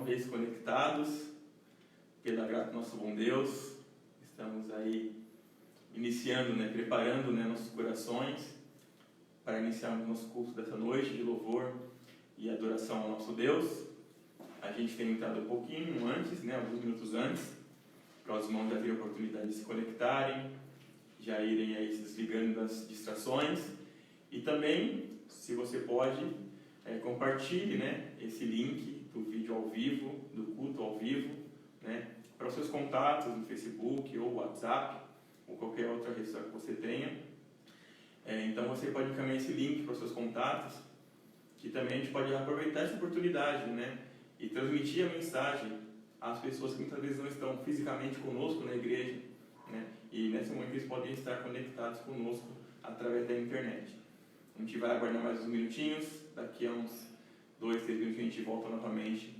vez conectados, pela graça do nosso bom Deus. Estamos aí iniciando, preparando nossos corações para iniciarmos nosso culto dessa noite de louvor e adoração ao nosso Deus. A gente tem entrado um pouquinho antes, alguns minutos antes, para os irmãos já terem a oportunidade de se conectarem, já irem aí se desligando das distrações. E também, se você pode, compartilhe esse link do vídeo ao vivo, do culto ao vivo, para os seus contatos no Facebook ou WhatsApp, ou qualquer outra rede social que você tenha. Então você pode encaminhar esse link para os seus contatos, que também a gente pode aproveitar essa oportunidade, e transmitir a mensagem às pessoas que muitas vezes não estão fisicamente conosco na igreja, e nesse momento eles podem estar conectados conosco através da internet. A gente vai aguardar mais uns minutinhos, daqui a uns 2, 3 minutos a gente volta novamente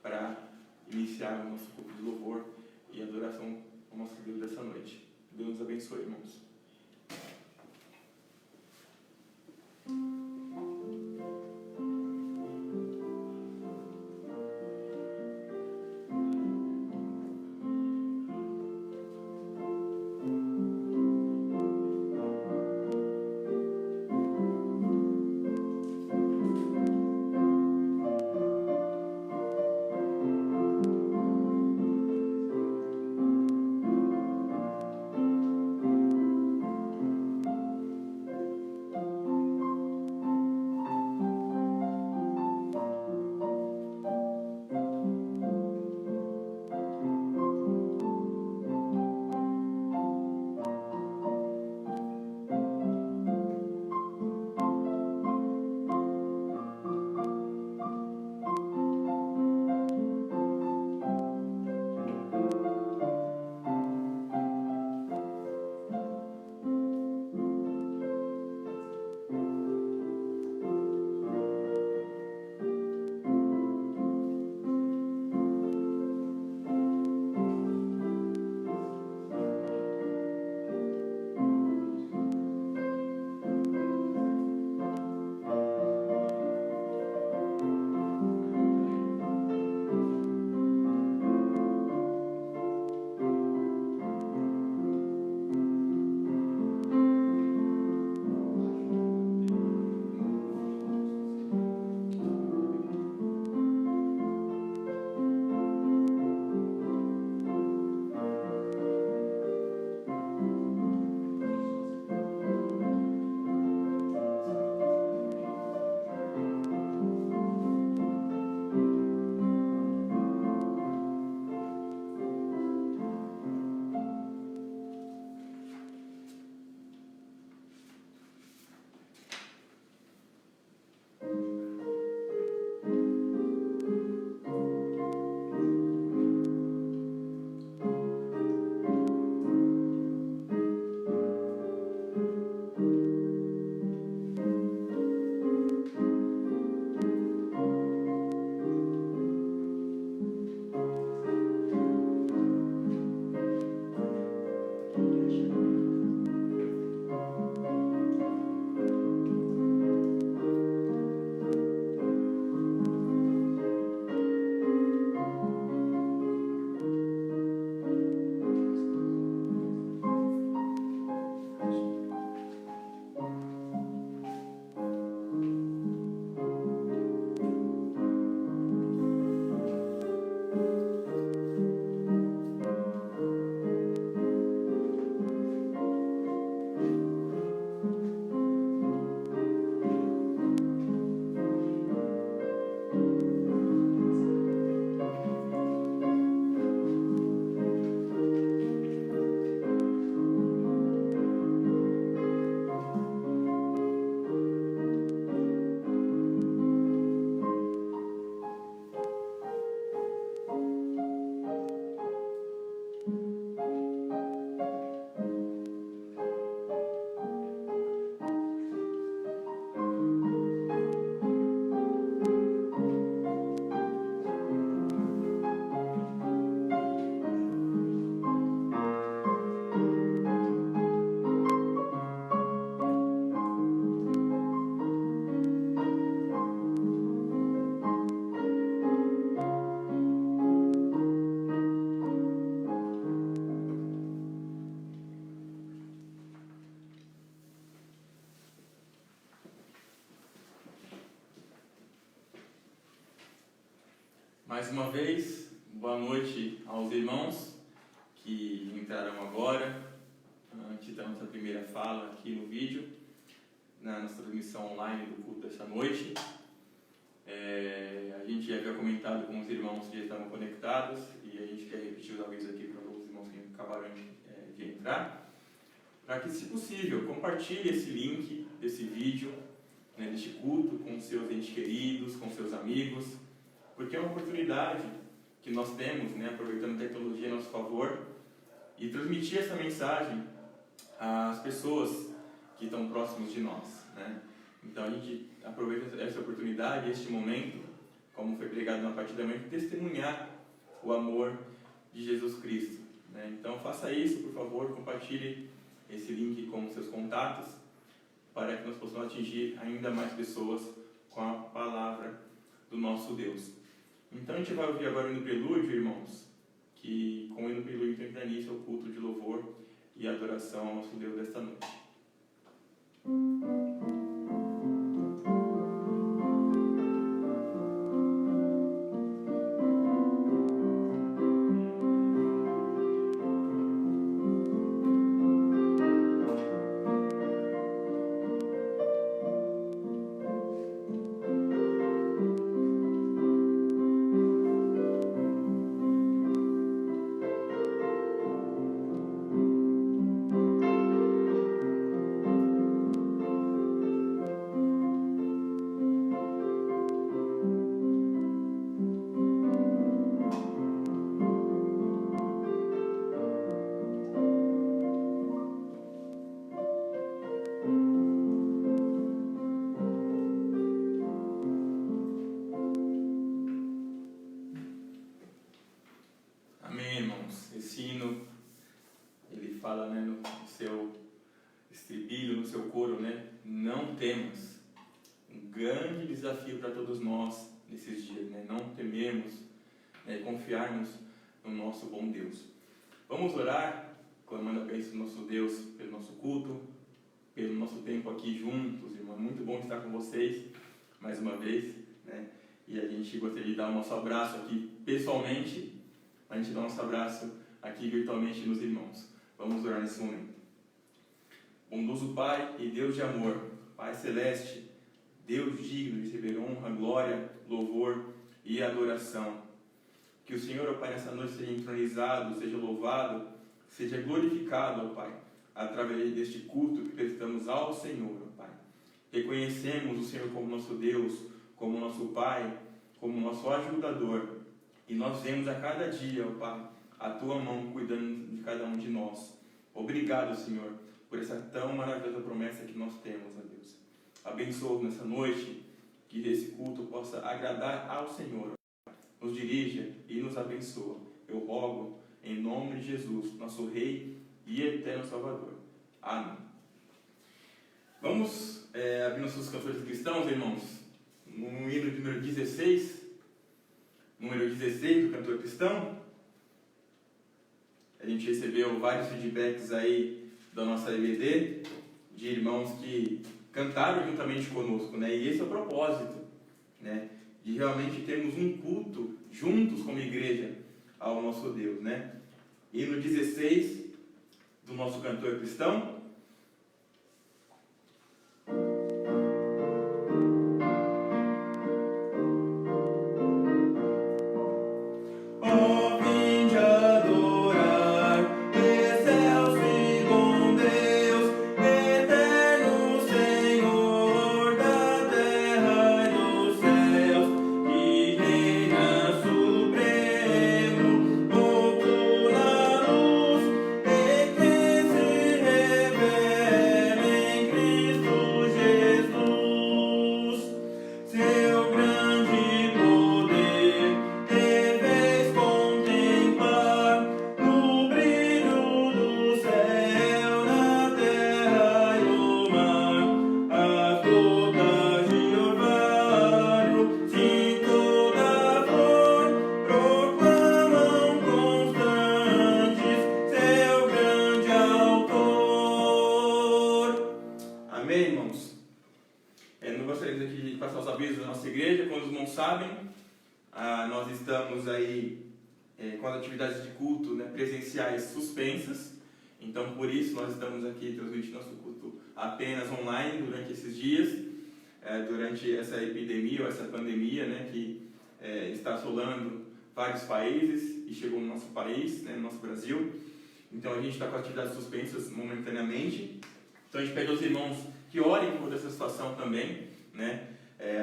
para iniciar o nosso culto de louvor e adoração ao nosso Deus dessa noite. Deus nos abençoe, irmãos. Mais uma vez, boa noite aos irmãos que entrarão agora, antes da nossa primeira fala aqui no vídeo, na nossa transmissão online do culto dessa noite. A gente já havia comentado com os irmãos que já estavam conectados e a gente quer repetir os avisos aqui para os irmãos que acabaram de entrar, para que, se possível, compartilhe esse link desse vídeo, deste culto, com seus entes queridos, com seus amigos, porque é uma oportunidade que nós temos, aproveitando a tecnologia a nosso favor, e transmitir essa mensagem às pessoas que estão próximas de nós. Então a gente aproveita essa oportunidade, este momento, como foi pregado na parte da manhã, de testemunhar o amor de Jesus Cristo. Então faça isso, por favor, compartilhe esse link com seus contatos, para que nós possamos atingir ainda mais pessoas com a palavra do nosso Deus. Então a gente vai ouvir agora o hino prelúdio, irmãos, que com o hino prelúdio tem que dar início ao culto de louvor e adoração ao nosso Deus desta noite. Confiarmos no nosso bom Deus. Vamos orar, clamando a bênção do nosso Deus pelo nosso culto, pelo nosso tempo aqui juntos, irmão. É muito bom estar com vocês mais uma vez, E a gente gostaria de dar o nosso abraço aqui pessoalmente, a gente dá o nosso abraço aqui virtualmente nos irmãos. Vamos orar nesse momento. Bondoso Pai e Deus de amor, Pai Celeste, Deus digno de receber honra, glória, louvor e adoração. Que o Senhor, ó Pai, nessa noite seja entronizado, seja louvado, seja glorificado, ó Pai, através deste culto que prestamos ao Senhor, ó Pai. Reconhecemos o Senhor como nosso Deus, como nosso Pai, como nosso ajudador. E nós vemos a cada dia, ó Pai, a Tua mão cuidando de cada um de nós. Obrigado, Senhor, por essa tão maravilhosa promessa que nós temos, ó Deus. Abençoa nessa noite, que esse culto possa agradar ao Senhor. Nos dirija e nos abençoa. Eu rogo em nome de Jesus, nosso Rei e eterno Salvador. Amém. Vamos abrir nossos cantores cristãos, irmãos, no hino de número 16. Número 16 do cantor cristão. A gente recebeu vários feedbacks aí da nossa EBD, de irmãos que cantaram juntamente conosco, E esse é o propósito, de realmente termos um culto juntos como igreja ao nosso Deus, Hino 16 do nosso cantor cristão. Supremo, o na luz, e que se nós estamos aí com as atividades de culto, né, presenciais suspensas. Então, por isso, nós estamos aqui transmitindo nosso culto apenas online durante esses dias, durante essa epidemia ou essa pandemia, né, que está assolando vários países e chegou no nosso país, né, no nosso Brasil. Então, a gente está com atividades suspensas momentaneamente. Então, a gente pede aos irmãos que orem por essa situação também, né?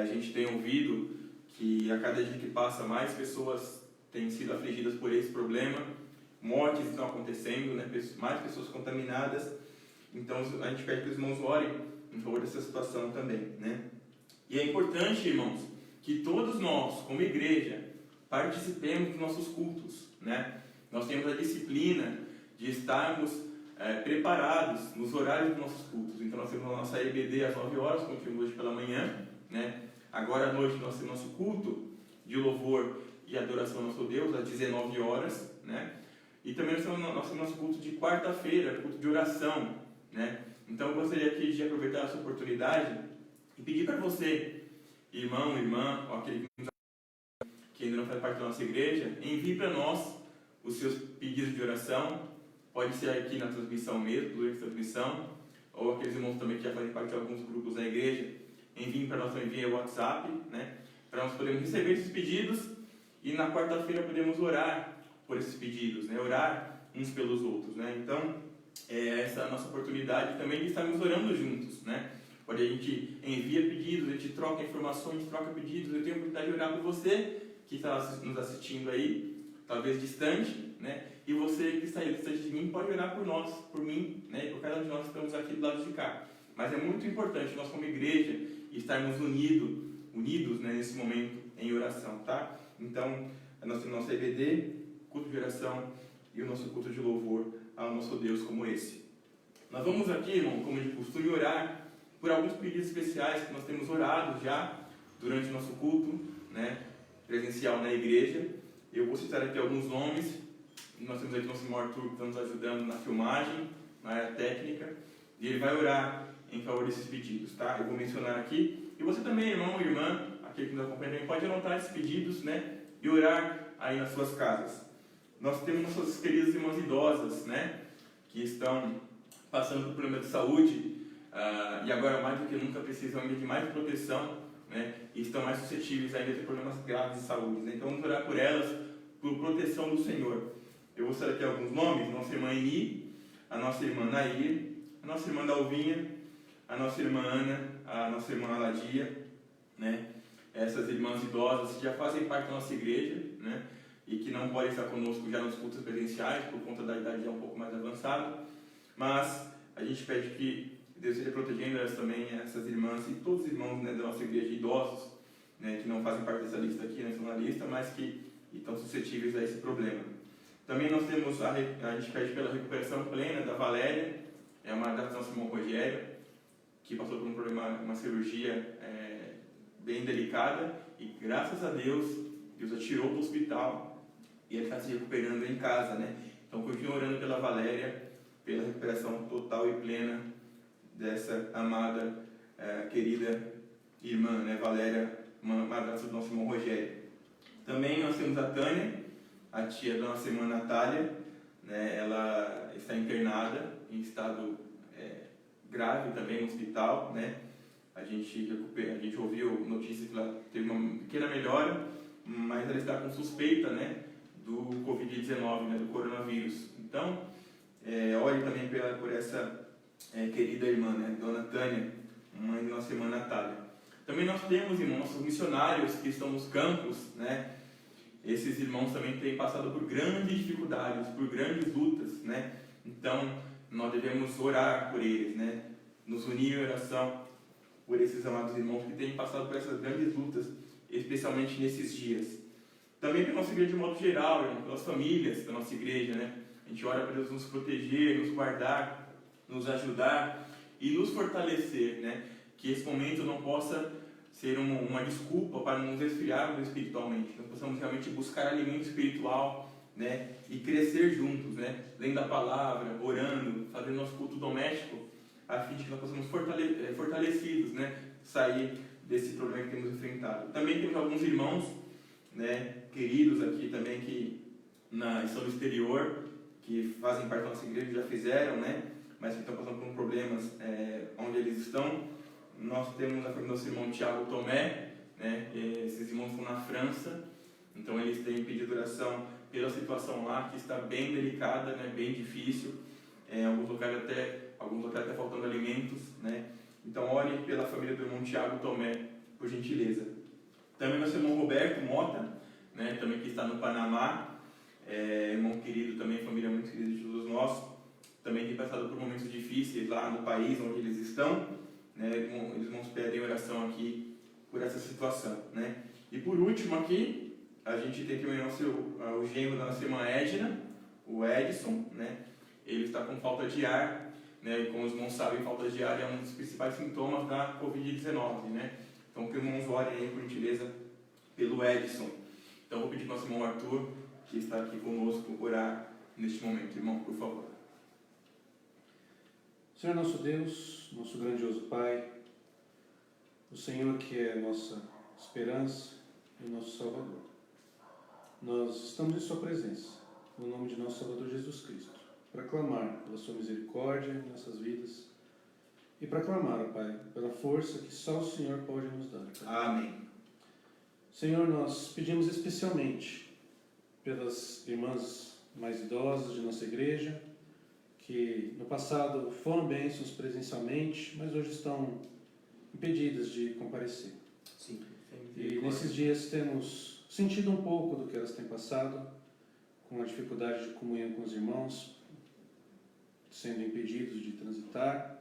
A gente tem ouvido que a cada dia que passa, mais pessoas têm sido afligidas por esse problema, mortes estão acontecendo, né? Mais pessoas contaminadas. Então, a gente pede que os irmãos orem em favor dessa situação também, né? E é importante, irmãos, que todos nós, como igreja, participemos dos nossos cultos, né? Nós temos a disciplina de estarmos preparados nos horários dos nossos cultos. Então, nós temos a nossa EBD às 9 horas, continua hoje pela manhã, né? Agora à noite nós temos nosso culto de louvor e adoração ao nosso Deus às 19 horas, né? E também nós temos nosso culto de quarta-feira, culto de oração, né? Então, eu gostaria aqui de aproveitar essa oportunidade e pedir para você, irmão, irmã, ou aquele que ainda não faz parte da nossa igreja, envie para nós os seus pedidos de oração. Pode ser aqui na transmissão mesmo, durante a transmissão, ou aqueles irmãos também que já fazem parte de alguns grupos da igreja, enviem para nós também via WhatsApp, né? Para nós podermos receber esses pedidos e na quarta-feira podemos orar por esses pedidos, né? Orar uns pelos outros, né? Então, essa é a nossa oportunidade também de estarmos orando juntos, né? Onde a gente envia pedidos, a gente troca informações, troca pedidos. Eu tenho a oportunidade de orar por você que está nos assistindo aí, talvez distante, né? E você que está aí distante de mim pode orar por nós, por mim, né? E por cada um de nós que estamos aqui do lado de cá. Mas é muito importante nós como igreja estarmos unidos, né, nesse momento em oração, tá? Então, nós temos nossa EBD, culto de oração e o nosso culto de louvor ao nosso Deus como esse. Nós vamos aqui, irmão, como de costume, orar por alguns pedidos especiais que nós temos orado já durante o nosso culto, né, presencial na igreja. Eu vou citar aqui alguns nomes. Nós temos aqui o nosso irmão Arthur que está nos ajudando na filmagem, na área técnica, e ele vai orar em favor desses pedidos, tá? Eu vou mencionar aqui. E você também, irmão e irmã, aquele que nos acompanha também, pode anotar esses pedidos, né? E orar aí nas suas casas. Nós temos nossas queridas irmãs idosas, né? Que estão passando por problemas de saúde, e agora mais do que nunca precisam ainda de mais proteção, né? E estão mais suscetíveis ainda a ter problemas graves de saúde, né? Então vamos orar por elas, por proteção do Senhor. Eu vou citar aqui alguns nomes: nossa irmã Eni, a nossa irmã Nair, a nossa irmã Dalvinha, a nossa irmã Ana, a nossa irmã Aladia, né? Essas irmãs idosas que já fazem parte da nossa igreja, né? E que não podem estar conosco já nos cultos presenciais por conta da idade já um pouco mais avançada, mas a gente pede que Deus esteja protegendo elas também, essas irmãs e todos os irmãos, né, da nossa igreja idosos, né, que não fazem parte dessa lista aqui, não estão na lista, mas que estão suscetíveis a esse problema. Também nós temos, a gente pede pela recuperação plena da Valéria, é uma da nossa irmã Rogério, que passou por um problema, uma cirurgia bem delicada, e graças a Deus, Deus a tirou do hospital e ele está se recuperando em casa, né? Então, continue orando pela Valéria, pela recuperação total e plena dessa amada, querida irmã, né? Valéria, uma madrasta do nosso irmão Rogério. Também nós temos a Tânia, a tia da nossa irmã Natália, né? Ela está internada em estado grave também no hospital, né? A gente ouviu notícias que ela teve uma pequena melhora, mas ela está com suspeita, né, do Covid-19, né, do coronavírus. Então, ore também por essa querida irmã, né, Dona Tânia, mãe da nossa irmã Natália. Também nós temos, irmãos, nossos missionários que estão nos campos, né? Esses irmãos também têm passado por grandes dificuldades, por grandes lutas, né? Então, nós devemos orar por eles, né? Nos unir em oração por esses amados irmãos que têm passado por essas grandes lutas, especialmente nesses dias. Também pela nossa igreja de modo geral, irmão, pelas famílias da nossa igreja, né? A gente ora para Deus nos proteger, nos guardar, nos ajudar e nos fortalecer, né? Que esse momento não possa ser uma desculpa para nos esfriarmos espiritualmente, que nós possamos realmente buscar alimento espiritual, né? E crescer juntos, né? Lendo a palavra, orando, fazendo nosso culto doméstico, a fim de que nós possamos fortalecidos, né? Sair desse problema que temos enfrentado. Também temos alguns irmãos, né, queridos aqui também que estão no exterior, que fazem parte da nossa igreja, já fizeram, né, mas que estão passando por problemas onde eles estão. Nós temos a família do nosso irmão Tiago Tomé, né, esses irmãos estão na França, então eles têm pedido oração pela situação lá, que está bem delicada, né, bem difícil, alguns locais até faltando alimentos, né. Então ore pela família do irmão Tiago Tomé, por gentileza. Também nosso irmão Roberto Mota, né, também que está no Panamá, irmão querido também, família muito querida de todos nós, também tem passado por momentos difíceis lá no país onde eles estão, né, eles nos pedem oração aqui por essa situação, né. E por último aqui, a gente tem aqui o genro da nossa irmã Edna, o Edson, né, ele está com falta de ar, né, e como os irmãos sabem, falta de ar é um dos principais sintomas da Covid-19, né. Então que os irmãos orem aí, por gentileza, pelo Edson. Então vou pedir para o nosso irmão Arthur, que está aqui conosco, orar neste momento. Irmão, por favor. Senhor nosso Deus, nosso grandioso Pai, o Senhor que é a nossa esperança e o nosso Salvador. Nós estamos em Sua presença, no nome de nosso Salvador Jesus Cristo, para clamar pela Sua misericórdia em nossas vidas e para clamar, ó Pai, pela força que só o Senhor pode nos dar. Amém. Senhor, nós pedimos especialmente pelas irmãs mais idosas de nossa igreja, que no passado foram bênçãos presencialmente, mas hoje estão impedidas de comparecer. Sim. E nesses dias temos sentido um pouco do que elas têm passado, com a dificuldade de comunhão com os irmãos, sendo impedidos de transitar.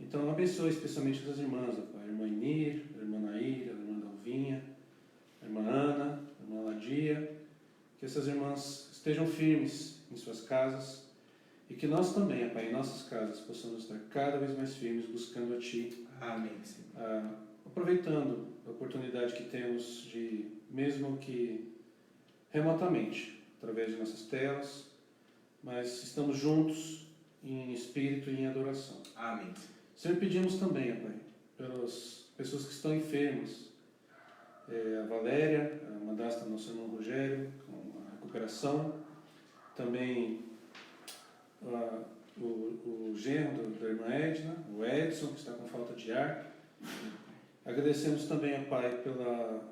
Então abençoe especialmente essas irmãs, a irmã Inir, a irmã Nair, a irmã Dalvinha, a irmã Ana, a irmã Ladia, que essas irmãs estejam firmes em suas casas e que nós também, Pai, em nossas casas possamos estar cada vez mais firmes buscando a Ti. Amém, Senhor. Aproveitando a oportunidade que temos de, mesmo que remotamente, através de nossas telas, mas estamos juntos em espírito e em adoração. Amém. Senhor, pedimos também, Pai, pelas pessoas que estão enfermas, a Valéria, a madrasta do nosso irmão Rogério, com a recuperação, também o genro da irmã Edna, o Edson, que está com falta de ar. Agradecemos também a Pai pelo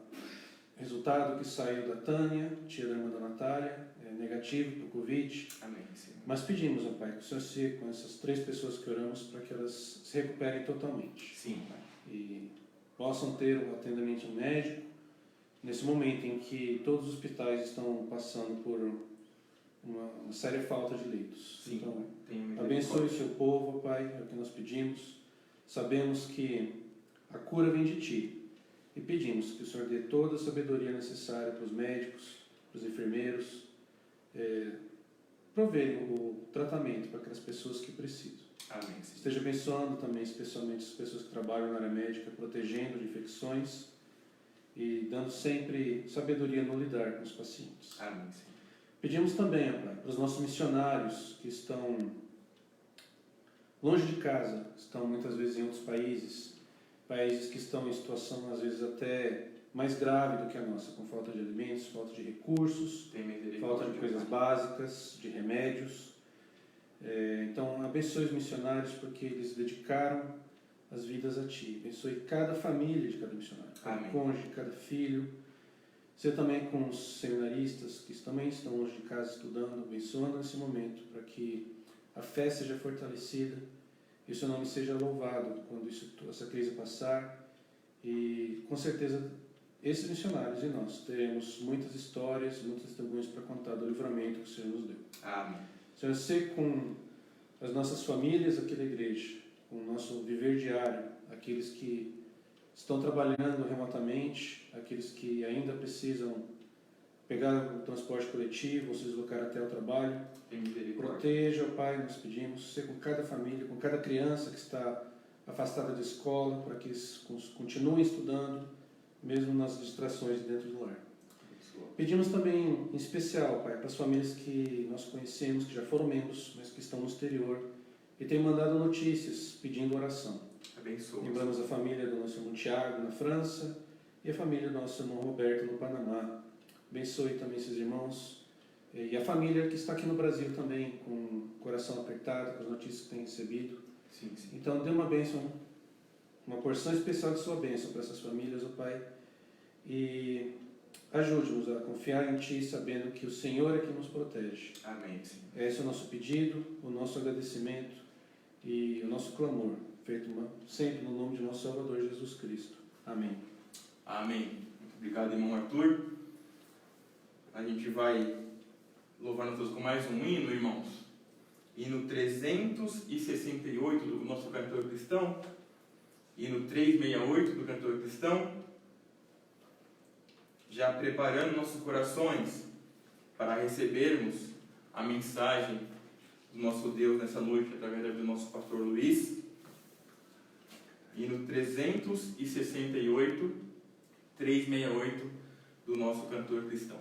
resultado que saiu da Tânia, tia da irmã da Natália, negativo para o Covid. Amém, Senhor. Mas pedimos, ó Pai, que o Senhor siga com essas 3 pessoas que oramos para que elas se recuperem totalmente. Sim, Pai. E possam ter um atendimento médico nesse momento em que todos os hospitais estão passando por uma séria falta de leitos. Sim, então, abençoe o seu povo, ó Pai, é o que nós pedimos. Sabemos que a cura vem de Ti e pedimos que o Senhor dê toda a sabedoria necessária para os médicos, para os enfermeiros, proverem o tratamento para aquelas pessoas que precisam. Amém. Esteja abençoando também, especialmente as pessoas que trabalham na área médica, protegendo de infecções e dando sempre sabedoria no lidar com os pacientes. Amém. Pedimos também, Pai, para os nossos missionários que estão longe de casa, estão muitas vezes em outros países que estão em situação às vezes até mais grave do que a nossa, com falta de alimentos, falta de recursos, falta de coisas básicas, de remédios. Então, abençoe os missionários porque eles dedicaram as vidas a Ti. Abençoe cada família de cada missionário, cada cônjuge, cada filho. Seja também com os seminaristas que também estão longe de casa estudando, abençoando nesse momento para que a fé seja fortalecida e o Seu nome seja louvado quando essa crise passar. E com certeza esses missionários e nós teremos muitas histórias, muitos testemunhos para contar do livramento que o Senhor nos deu. Amém. Senhor, ser com as nossas famílias aqui da igreja, com o nosso viver diário, aqueles que estão trabalhando remotamente, aqueles que ainda precisam pegar o transporte coletivo ou se deslocar até o trabalho. Proteja, Pai, nós pedimos, ser com cada família, com cada criança que está afastada da escola, para que eles continuem estudando, mesmo nas distrações dentro do lar. Pedimos também, em especial, Pai, para as famílias que nós conhecemos, que já foram membros, mas que estão no exterior, e têm mandado notícias pedindo oração. Abençoe. Lembramos a família do nosso irmão Tiago, na França, e a família do nosso irmão Roberto, no Panamá, Abençoe também esses irmãos e a família que está aqui no Brasil também, com o coração apertado, com as notícias que tem recebido. Sim, sim. Então, dê uma bênção, uma porção especial de sua bênção para essas famílias, ó Pai. E ajude-nos a confiar em Ti, sabendo que o Senhor é quem nos protege. Amém, Senhor. Esse é o nosso pedido, o nosso agradecimento e o nosso clamor, feito sempre no nome de nosso Salvador Jesus Cristo. Amém. Amém. Muito obrigado, irmão Arthur. A gente vai louvar a Deus com mais um hino, irmãos. Hino 368 do nosso cantor cristão. Hino 368 do cantor cristão. Já preparando nossos corações para recebermos a mensagem do nosso Deus nessa noite, através do nosso pastor Luiz. Hino 368, 368 do nosso cantor cristão.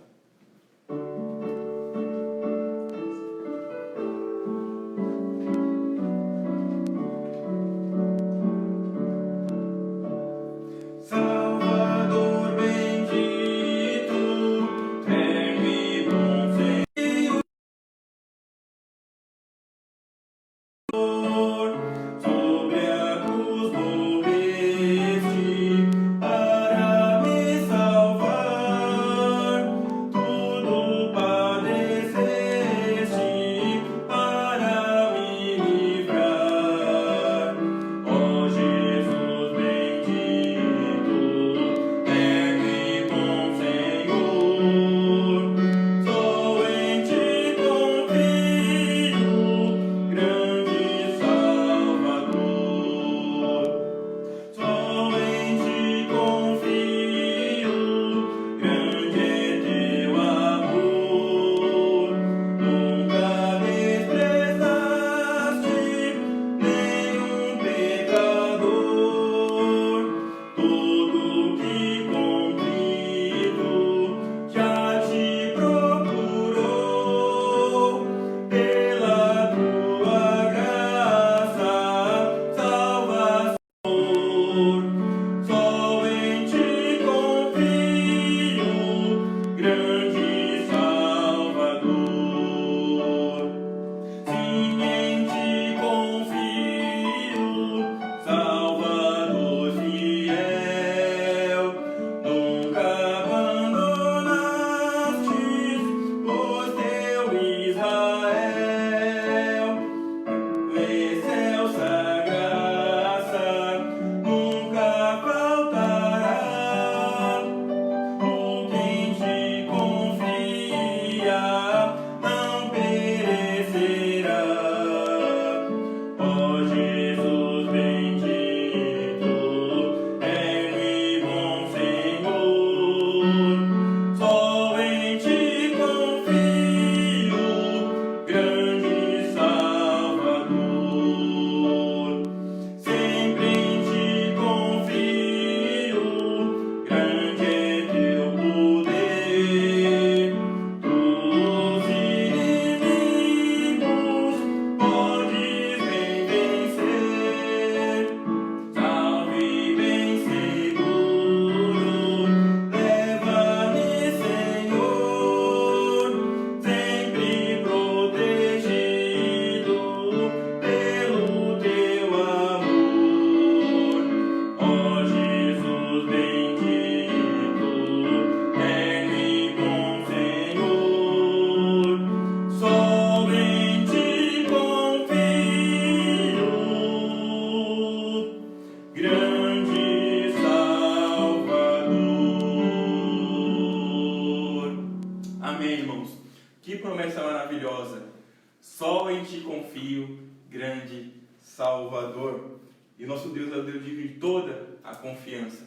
Só em Ti confio, grande Salvador. E nosso Deus é o Deus digno de toda a confiança.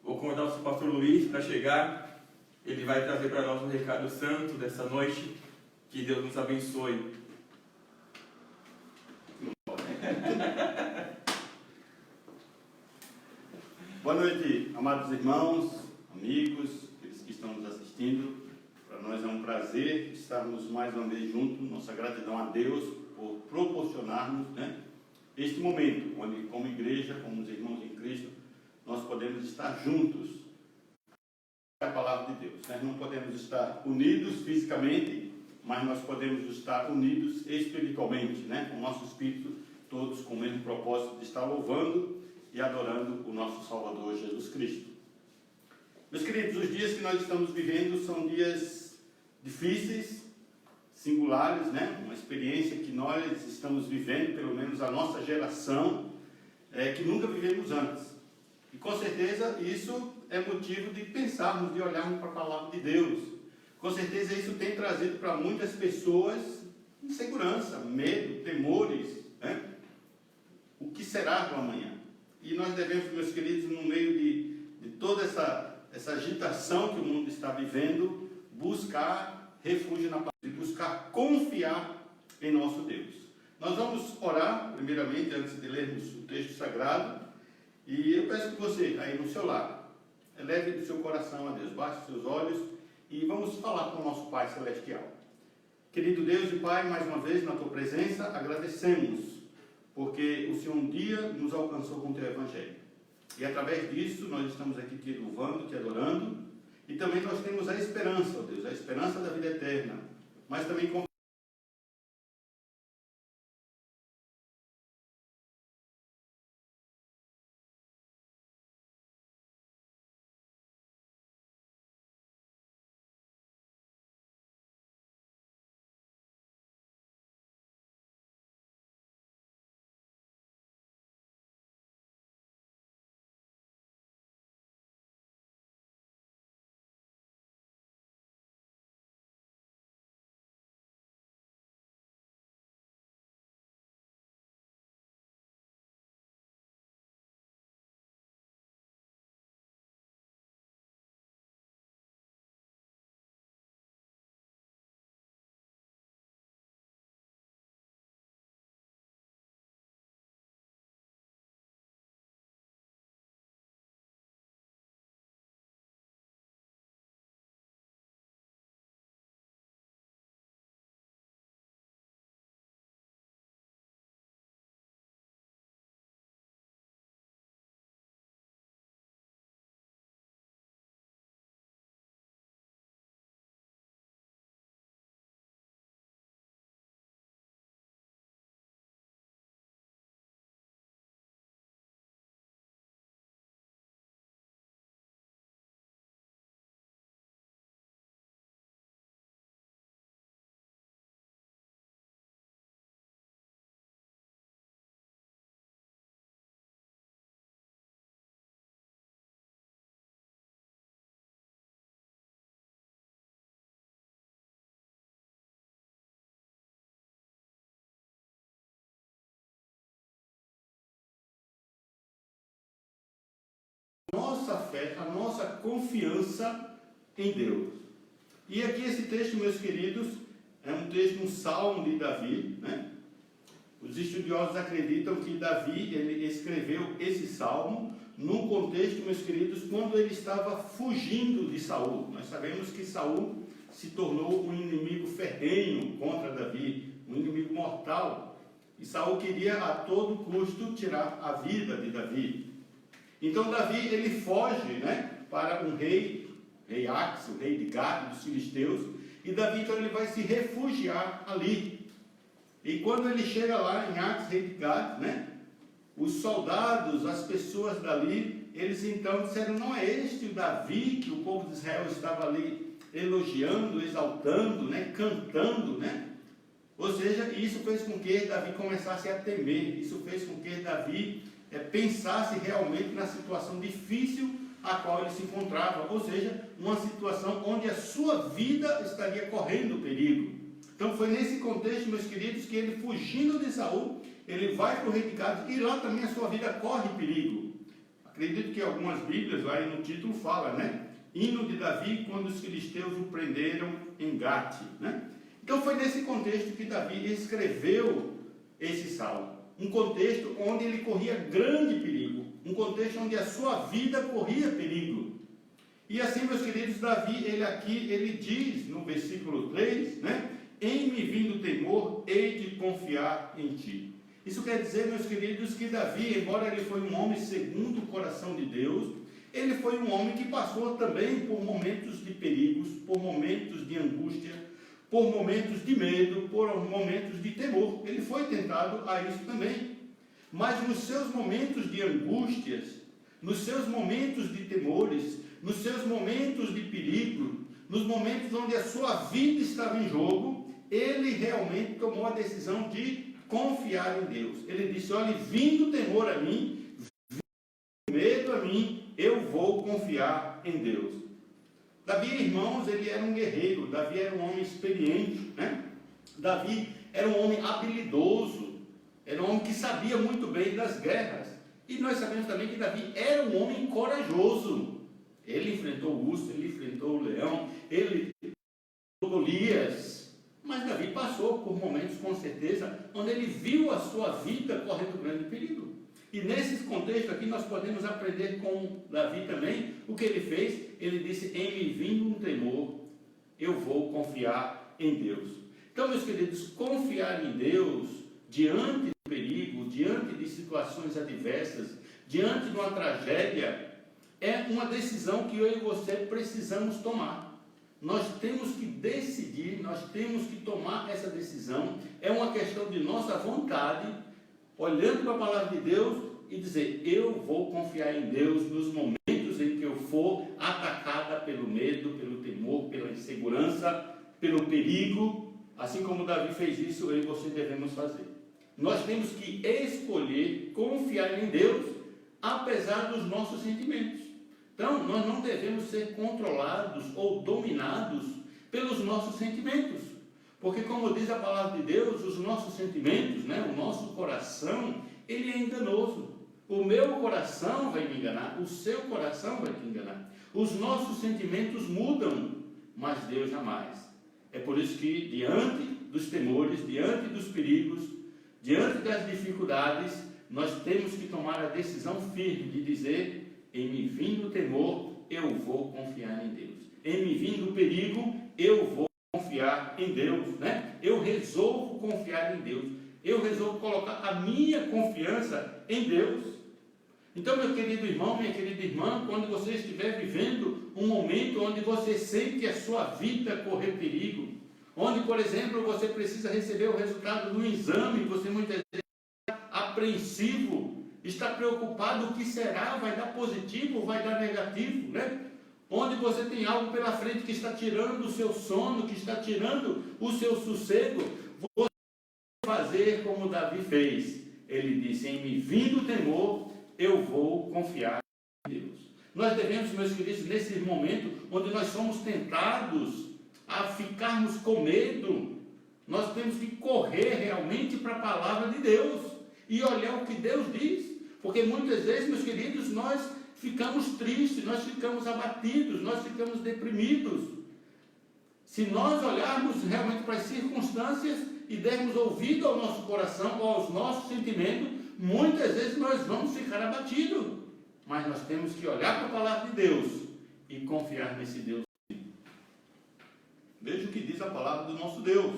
Vou convidar o nosso pastor Luiz para chegar. Ele vai trazer para nós um recado santo dessa noite. Que Deus nos abençoe. Boa noite, amados irmãos, amigos, aqueles que estão nos assistindo. Para nós é um prazer estarmos mais uma vez juntos. Nossa gratidão a Deus por proporcionarmos, este momento, onde como igreja, como os irmãos em Cristo, nós podemos estar juntos. A palavra palavra de Deus. Nós não podemos estar unidos fisicamente, mas nós podemos estar unidos espiritualmente, né? Com o nosso espírito, todos com o mesmo propósito de estar louvando e adorando o nosso Salvador Jesus Cristo. Meus queridos, os dias que nós estamos vivendo são dias difíceis, singulares, né? Uma experiência que nós estamos vivendo, pelo menos a nossa geração, que nunca vivemos antes. E com certeza isso é motivo de pensarmos, de olharmos para a palavra de Deus. Com certeza isso tem trazido para muitas pessoas insegurança, medo, temores, né? O que será do amanhã? E nós devemos, meus queridos, no meio de toda essa agitação que o mundo está vivendo, buscar refúgio na palavra, buscar confiar em nosso Deus. Nós vamos orar, primeiramente, antes de lermos o texto sagrado, e eu peço que você, aí no seu lar, eleve do seu coração a Deus, baixe os seus olhos e vamos falar com o nosso Pai Celestial. Querido Deus e Pai, mais uma vez na Tua presença, agradecemos, porque o Senhor um dia nos alcançou com o Teu Evangelho. E através disso nós estamos aqui te louvando, te adorando, e também nós temos a esperança, ó Deus, a esperança da vida eterna, mas também com nossa fé, a nossa confiança em Deus. E aqui esse texto, meus queridos, é um texto, um salmo de Davi, né? Os estudiosos acreditam que Davi, ele escreveu esse salmo num contexto, meus queridos, quando ele estava fugindo de Saul. Nós sabemos que Saul se tornou um inimigo ferrenho contra Davi, um inimigo mortal. E Saul queria a todo custo tirar a vida de Davi. Então Davi, ele foge, né, para um rei Ax, o rei de Gade, dos filisteus, e Davi então ele vai se refugiar ali. E quando ele chega lá em Ax, rei de Gade, né, os soldados, as pessoas dali, eles então disseram: não é este o Davi que o povo de Israel estava ali elogiando, exaltando, né, cantando, né? Ou seja, isso fez com que Davi começasse a temer, isso fez com que Davi pensasse realmente na situação difícil a qual ele se encontrava, ou seja, uma situação onde a sua vida estaria correndo perigo. Então foi nesse contexto, meus queridos, que ele, fugindo de Saul, ele vai para o rei de Gade e lá também a sua vida corre perigo. Acredito que algumas bíblias lá no título fala, né? Hino de Davi quando os filisteus o prenderam em Gate, né? Então foi nesse contexto que Davi escreveu esse salmo. Um contexto onde ele corria grande perigo, um contexto onde a sua vida corria perigo. E assim, meus queridos, Davi, ele diz no versículo 3, né? Em me vindo temor, hei de confiar em ti. Isso quer dizer, meus queridos, que Davi, embora ele foi um homem segundo o coração de Deus, ele foi um homem que passou também por momentos de perigos, por momentos de angústia, por momentos de medo, por momentos de temor. Ele foi tentado a isso também. Mas nos seus momentos de angústias, nos seus momentos de temores, nos seus momentos de perigo, nos momentos onde a sua vida estava em jogo, ele realmente tomou a decisão de confiar em Deus. Ele disse: olha, vindo temor a mim, vindo medo a mim, eu vou confiar em Deus. Davi, irmãos, ele era um guerreiro. Davi era um homem experiente, né? Davi era um homem habilidoso, era um homem que sabia muito bem das guerras. E nós sabemos também que Davi era um homem corajoso. Ele enfrentou o urso, ele enfrentou o leão, ele enfrentou Golias. Mas Davi passou por momentos, com certeza, onde ele viu a sua vida correndo grande perigo. E nesses contextos aqui nós podemos aprender com Davi também o que ele fez. Ele disse: em me vindo um temor, eu vou confiar em Deus. Então, meus queridos, confiar em Deus diante do perigo, diante de situações adversas, diante de uma tragédia, é uma decisão que eu e você precisamos tomar. Nós temos que decidir, nós temos que tomar essa decisão. É uma questão de nossa vontade, olhando para a palavra de Deus e dizer: eu vou confiar em Deus nos momentos em que eu for atacada pelo medo, pelo temor, pela insegurança, pelo perigo. Assim como Davi fez isso, eu e você devemos fazer. Nós temos que escolher confiar em Deus, apesar dos nossos sentimentos. Então, nós não devemos ser controlados ou dominados pelos nossos sentimentos. Porque, como diz a palavra de Deus, os nossos sentimentos, o nosso coração, ele é enganoso. O meu coração vai me enganar, o seu coração vai te enganar. Os nossos sentimentos mudam, mas Deus jamais. É por isso que, diante dos temores, diante dos perigos, diante das dificuldades, nós temos que tomar a decisão firme de dizer: em me vindo o temor, eu vou confiar em Deus. Em me vindo o perigo, eu vou confiar em Deus, Eu resolvo confiar em Deus. Eu resolvo colocar a minha confiança em Deus. Então, meu querido irmão, minha querida irmã, quando você estiver vivendo um momento onde você sente que a sua vida corre perigo, onde, por exemplo, você precisa receber o resultado do exame, você muitas vezes está apreensivo, está preocupado: o que será? Vai dar positivo ou vai dar negativo, Onde você tem algo pela frente que está tirando o seu sono, que está tirando o seu sossego, você vai fazer como Davi fez. Ele disse: em me vindo o temor, eu vou confiar em Deus. Nós devemos, meus queridos, nesse momento onde nós somos tentados a ficarmos com medo, nós temos que correr realmente para a palavra de Deus e olhar o que Deus diz. Porque muitas vezes, meus queridos, nós ficamos tristes, nós ficamos abatidos, nós ficamos deprimidos. Se nós olharmos realmente para as circunstâncias e dermos ouvido ao nosso coração ou aos nossos sentimentos, muitas vezes nós vamos ficar abatidos. Mas nós temos que olhar para a palavra de Deus e confiar nesse Deus. Veja o que diz a palavra do nosso Deus.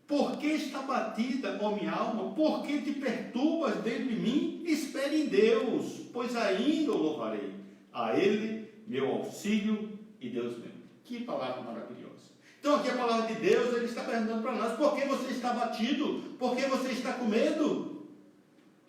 Por que está batida, ó minha alma? Por que te perturbas dentro de mim? Espere em Deus, pois ainda o louvarei. A Ele, meu auxílio e Deus meu. Que palavra maravilhosa. Então aqui a palavra de Deus, Ele está perguntando para nós: por que você está abatido? Por que você está com medo?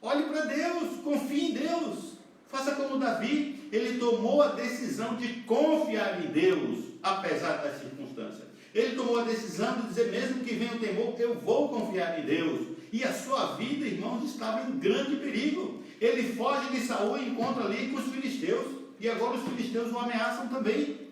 Olhe para Deus, confie em Deus. Faça como Davi, ele tomou a decisão de confiar em Deus, apesar das circunstâncias. Ele tomou a decisão de dizer: mesmo que venha o temor, eu vou confiar em Deus. E a sua vida, irmãos, estava em grande perigo. Ele foge de Saul e encontra ali com os filisteus. E agora os filisteus o ameaçam também.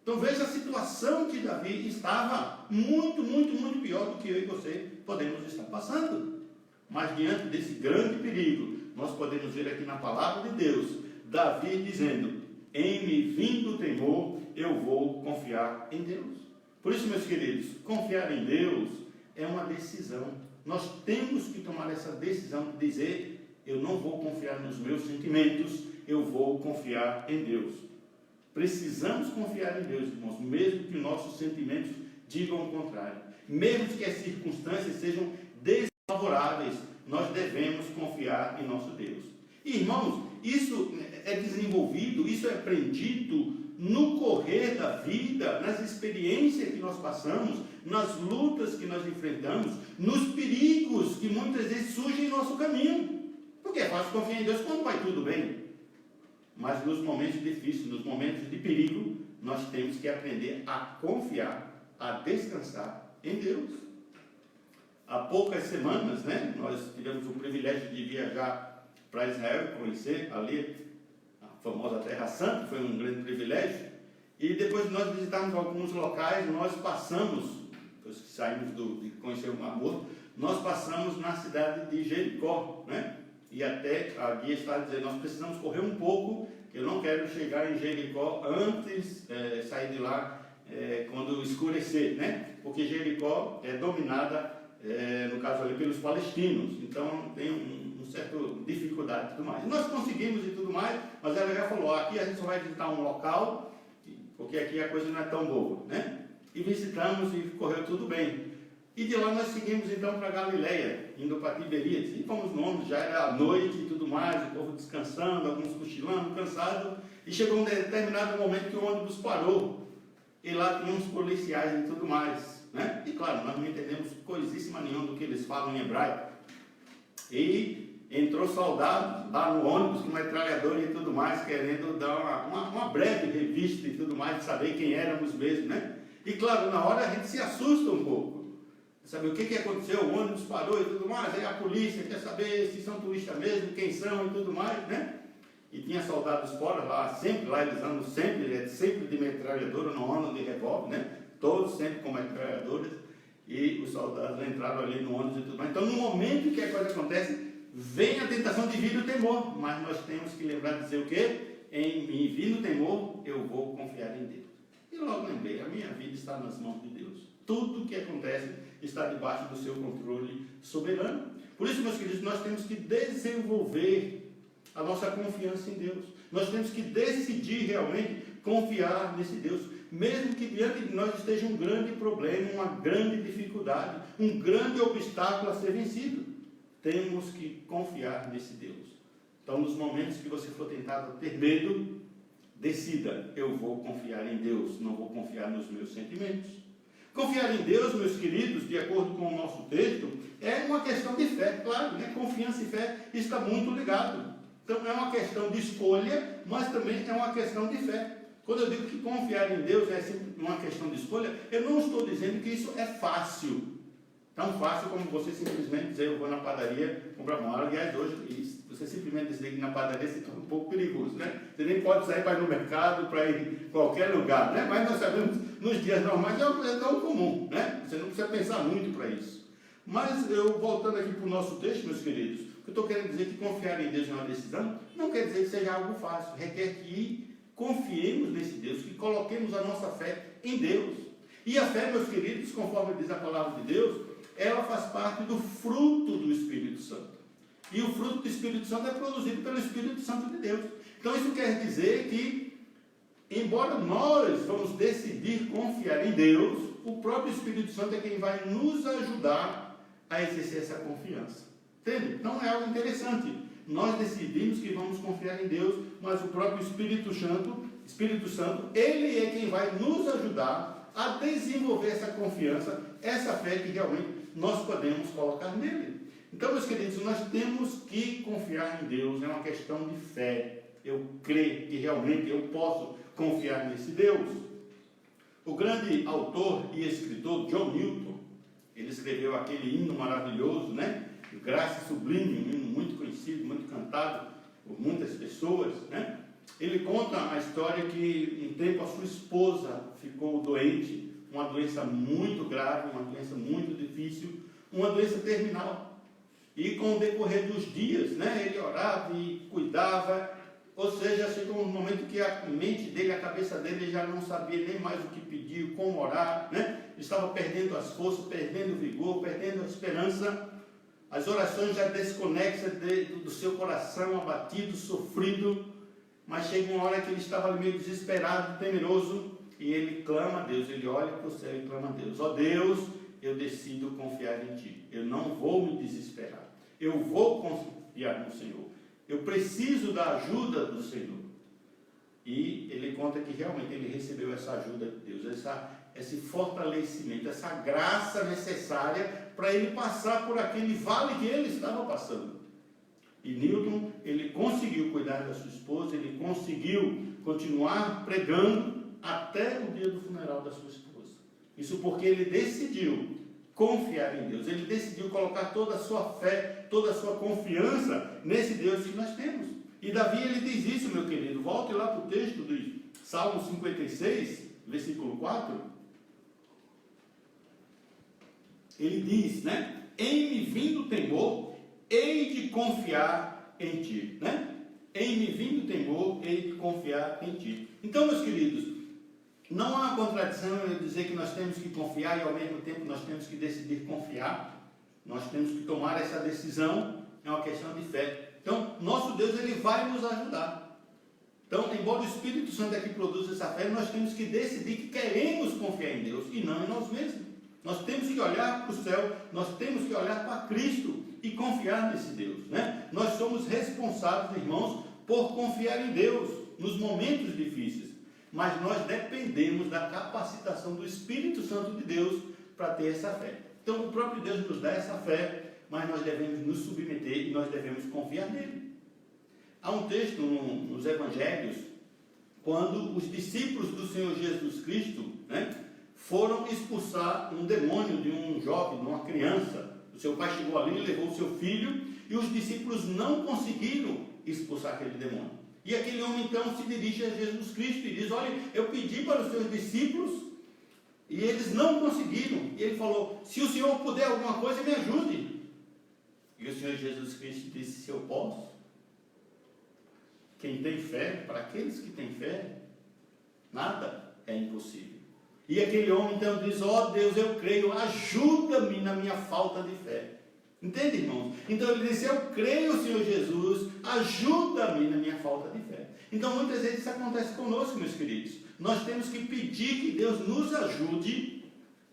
Então veja a situação que Davi estava muito, muito, muito pior do que eu e você podemos estar passando. Mas diante desse grande perigo, nós podemos ver aqui na palavra de Deus, Davi dizendo: em me vindo o temor, eu vou confiar em Deus. Por isso, meus queridos, confiar em Deus é uma decisão. Nós temos que tomar essa decisão de dizer: eu não vou confiar nos meus sentimentos, eu vou confiar em Deus. Precisamos confiar em Deus, irmãos, mesmo que nossos sentimentos digam o contrário. Mesmo que as circunstâncias sejam desfavoráveis, nós devemos confiar em nosso Deus. E, irmãos, isso é desenvolvido, isso é aprendido no correr da vida, nas experiências que nós passamos, nas lutas que nós enfrentamos, nos perigos que muitas vezes surgem em nosso caminho. Porque é fácil confiar em Deus quando vai tudo bem. Mas nos momentos difíceis, nos momentos de perigo, nós temos que aprender a confiar, a descansar em Deus. Há poucas semanas, nós tivemos o privilégio de viajar para Israel, conhecer ali a famosa Terra Santa, foi um grande privilégio. E depois de nós visitarmos alguns locais, nós passamos, depois que saímos de conhecer o Mar Morto, nós passamos na cidade de Jericó, E até a guia está dizendo, nós precisamos correr um pouco, eu não quero chegar em Jericó antes de sair de lá quando escurecer, Porque Jericó é dominada, no caso ali, pelos palestinos, então tem uma certa dificuldade e tudo mais. E nós conseguimos e tudo mais, mas ela já falou, aqui a gente só vai visitar um local, porque aqui a coisa não é tão boa, E visitamos e correu tudo bem. E de lá nós seguimos então para Galileia, indo para Tiberíades, e fomos no ônibus, já era à noite e tudo mais, o povo descansando, alguns cochilando, cansados, e chegou um determinado momento que o ônibus parou, e lá tinha uns policiais e tudo mais, E claro, nós não entendemos coisíssima nenhuma do que eles falam em hebraico. E entrou soldado lá no ônibus com metralhador e tudo mais, querendo dar uma breve revista e tudo mais, de saber quem éramos mesmo, E claro, na hora a gente se assusta um pouco. Sabe o que aconteceu? O ônibus parou e tudo mais, aí a polícia quer saber se são turistas mesmo, quem são e tudo mais, E tinha soldados fora lá, sempre lá, eles andam sempre de metralhadora, não andam de revólver, Todos sempre com metralhadoras, e os soldados entraram ali no ônibus e tudo mais. Então, no momento que a coisa acontece, vem a tentação de vir no temor, mas nós temos que lembrar de dizer o quê? Em me vir no temor, eu vou confiar em Deus. E logo lembrei, a minha vida está nas mãos de Deus. Tudo que acontece está debaixo do seu controle soberano. Por isso, meus queridos, nós temos que desenvolver a nossa confiança em Deus. Nós temos que decidir realmente confiar nesse Deus, mesmo que diante de nós esteja um grande problema, uma grande dificuldade, um grande obstáculo a ser vencido. Temos que confiar nesse Deus. Então, nos momentos que você for tentado a ter medo, decida, eu vou confiar em Deus, não vou confiar nos meus sentimentos. Confiar em Deus, meus queridos, de acordo com o nosso texto, é uma questão de fé, claro, Confiança e fé está muito ligado. Então é uma questão de escolha, mas também é uma questão de fé. Quando eu digo que confiar em Deus é uma questão de escolha, eu não estou dizendo que isso é fácil. Tão fácil como você simplesmente dizer, eu vou na padaria comprar pão. Aliás, hoje, você simplesmente dizer que na padaria se torna um pouco perigoso, Você nem pode sair para ir no mercado, para ir em qualquer lugar, Mas nós sabemos, nos dias normais é uma coisa tão comum, Você não precisa pensar muito para isso. Mas eu, voltando aqui para o nosso texto, meus queridos, eu estou querendo dizer que confiar em Deus é uma decisão, não quer dizer que seja algo fácil, requer que confiemos nesse Deus, que coloquemos a nossa fé em Deus. E a fé, meus queridos, conforme diz a palavra de Deus, ela faz parte do fruto do Espírito Santo. E o fruto do Espírito Santo é produzido pelo Espírito Santo de Deus. Então isso quer dizer que, embora nós vamos decidir confiar em Deus, o próprio Espírito Santo é quem vai nos ajudar a exercer essa confiança. Entende? Então é algo interessante. Nós decidimos que vamos confiar em Deus, mas o próprio Espírito Santo, ele é quem vai nos ajudar a desenvolver essa confiança, essa fé que realmente nós podemos colocar nele. Então, meus queridos, nós temos que confiar em Deus, é uma questão de fé. Eu creio que realmente eu posso confiar nesse Deus. O grande autor e escritor John Newton, ele escreveu aquele hino maravilhoso, Graça Sublime, um hino muito conhecido, muito cantado por muitas pessoas, Ele conta a história que um tempo a sua esposa ficou doente, uma doença muito grave, uma doença muito difícil, uma doença terminal. E com o decorrer dos dias, ele orava e cuidava, ou seja, chegou um momento que a mente dele, a cabeça dele, já não sabia nem mais o que pedir, como orar, Estava perdendo as forças, perdendo o vigor, perdendo a esperança. As orações já desconexas do seu coração, abatido, sofrido. Mas chega uma hora que ele estava meio desesperado, temeroso, e ele clama a Deus, ele olha para o céu e clama a Deus. Ó Deus, eu decido confiar em Ti. Eu não vou me desesperar. Eu vou confiar no Senhor. eu preciso da ajuda do Senhor. E ele conta que realmente ele recebeu essa ajuda de Deus, esse fortalecimento, essa graça necessária para ele passar por aquele vale que ele estava passando. E Newton, ele conseguiu cuidar da sua esposa, ele conseguiu continuar pregando até o dia do funeral da sua esposa. Isso porque ele decidiu confiar em Deus, ele decidiu colocar toda a sua fé, toda a sua confiança nesse Deus que nós temos. E Davi, ele diz isso, meu querido, volte lá para o texto de Salmo 56, versículo 4, ele diz, né, em me vindo temor, hei de confiar em ti, né, em me vindo temor, hei de confiar em ti. Então, meus queridos, não há contradição em eu dizer que nós temos que confiar e ao mesmo tempo nós temos que decidir confiar, nós temos que tomar essa decisão, é uma questão de fé. Então, nosso Deus, ele vai nos ajudar. Então, embora o Espírito Santo aqui produza essa fé, nós temos que decidir que queremos confiar em Deus e não em nós mesmos. Nós temos que olhar para o céu, nós temos que olhar para Cristo e confiar nesse Deus, né? Nós somos responsáveis, irmãos, por confiar em Deus nos momentos difíceis, mas nós dependemos da capacitação do Espírito Santo de Deus para ter essa fé. Então, o próprio Deus nos dá essa fé, mas nós devemos nos submeter e nós devemos confiar nele. Há um texto nos Evangelhos, quando os discípulos do Senhor Jesus Cristo, né, foram expulsar um demônio de um jovem, de uma criança. O seu pai chegou ali, levou o seu filho, e os discípulos não conseguiram expulsar aquele demônio. E aquele homem então se dirige a Jesus Cristo e diz, olha, eu pedi para os seus discípulos, e eles não conseguiram. E ele falou, se o Senhor puder alguma coisa, me ajude. E o Senhor Jesus Cristo disse, se eu posso. Quem tem fé, para aqueles que têm fé, nada é impossível. E aquele homem então diz, ó Deus, eu creio, ajuda-me na minha falta de fé. Entende, irmãos? Então ele disse, eu creio, Senhor Jesus, ajuda-me na minha falta de fé. Então muitas vezes isso acontece conosco, meus queridos. Nós temos que pedir que Deus nos ajude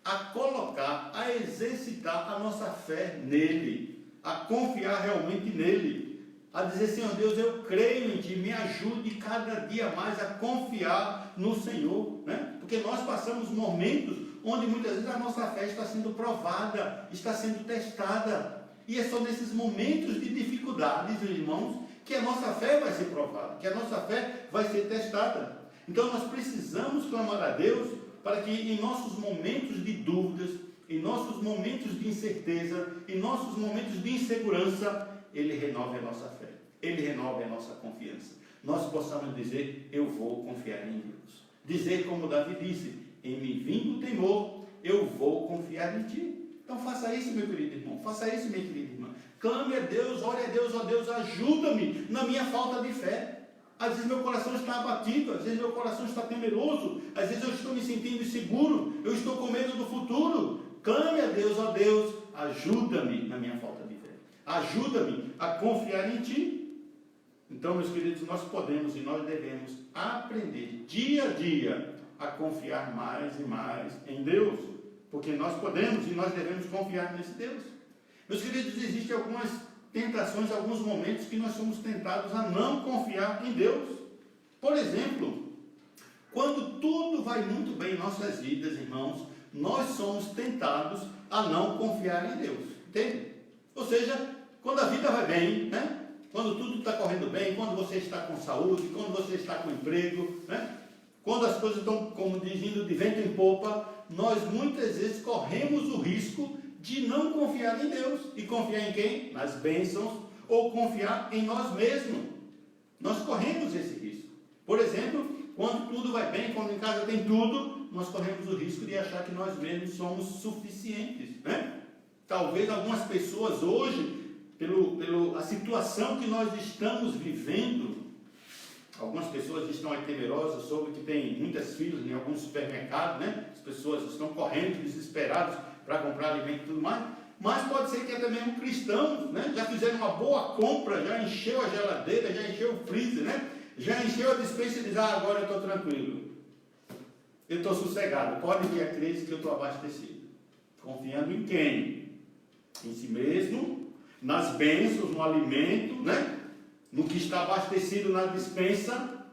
a colocar, a exercitar a nossa fé nele, a confiar realmente nele, a dizer, Senhor Deus, eu creio em Ti, me ajude cada dia mais a confiar no Senhor, né? Porque nós passamos momentos onde muitas vezes a nossa fé está sendo provada, está sendo testada, e é só nesses momentos de dificuldades, irmãos, que a nossa fé vai ser provada, que a nossa fé vai ser testada. Então nós precisamos clamar a Deus para que em nossos momentos de dúvidas, em nossos momentos de incerteza, em nossos momentos de insegurança, Ele renove a nossa fé, Ele renove a nossa confiança. Nós possamos dizer, eu vou confiar em Deus. Dizer como Davi disse, em me vindo temor, eu vou confiar em Ti. Então faça isso, meu querido irmão, faça isso, minha querida irmã. Clame a Deus, ore a Deus, ó Deus, ajuda-me na minha falta de fé. Às vezes meu coração está abatido, às vezes meu coração está temeroso, às vezes eu estou me sentindo inseguro, eu estou com medo do futuro. Clame a Deus, ó Deus, ajuda-me na minha falta de fé. Ajuda-me a confiar em Ti. Então, meus queridos, nós podemos e nós devemos aprender dia a dia a confiar mais e mais em Deus, porque nós podemos e nós devemos confiar nesse Deus. Meus queridos, existem algumas tentações, alguns momentos que nós somos tentados a não confiar em Deus. Por exemplo, quando tudo vai muito bem em nossas vidas, irmãos, nós somos tentados a não confiar em Deus, entende? Ou seja, quando a vida vai bem, né? Quando tudo está correndo bem, quando você está com saúde, quando você está com emprego, né? Quando as coisas estão, como dizendo, de vento em popa, nós muitas vezes corremos o risco de não confiar em Deus. E confiar em quem? Nas bênçãos, ou confiar em nós mesmos. Nós corremos esse risco. Por exemplo, quando tudo vai bem, quando em casa tem tudo, nós corremos o risco de achar que nós mesmos somos suficientes, né? Talvez algumas pessoas hoje, pela situação que nós estamos vivendo, algumas pessoas estão aí temerosas sobre que tem muitas filas em alguns supermercados, né? As pessoas estão correndo desesperadas para comprar alimento e tudo mais, mas pode ser que até mesmo cristãos, né? Já fizeram uma boa compra, já encheu a geladeira, já encheu o freezer, né? Já encheu a despensa e diz, agora eu estou tranquilo, eu estou sossegado, pode vir a crise que eu estou abastecido. Confiando em quem? Em si mesmo, nas bênçãos, no alimento, né? no que está abastecido na despensa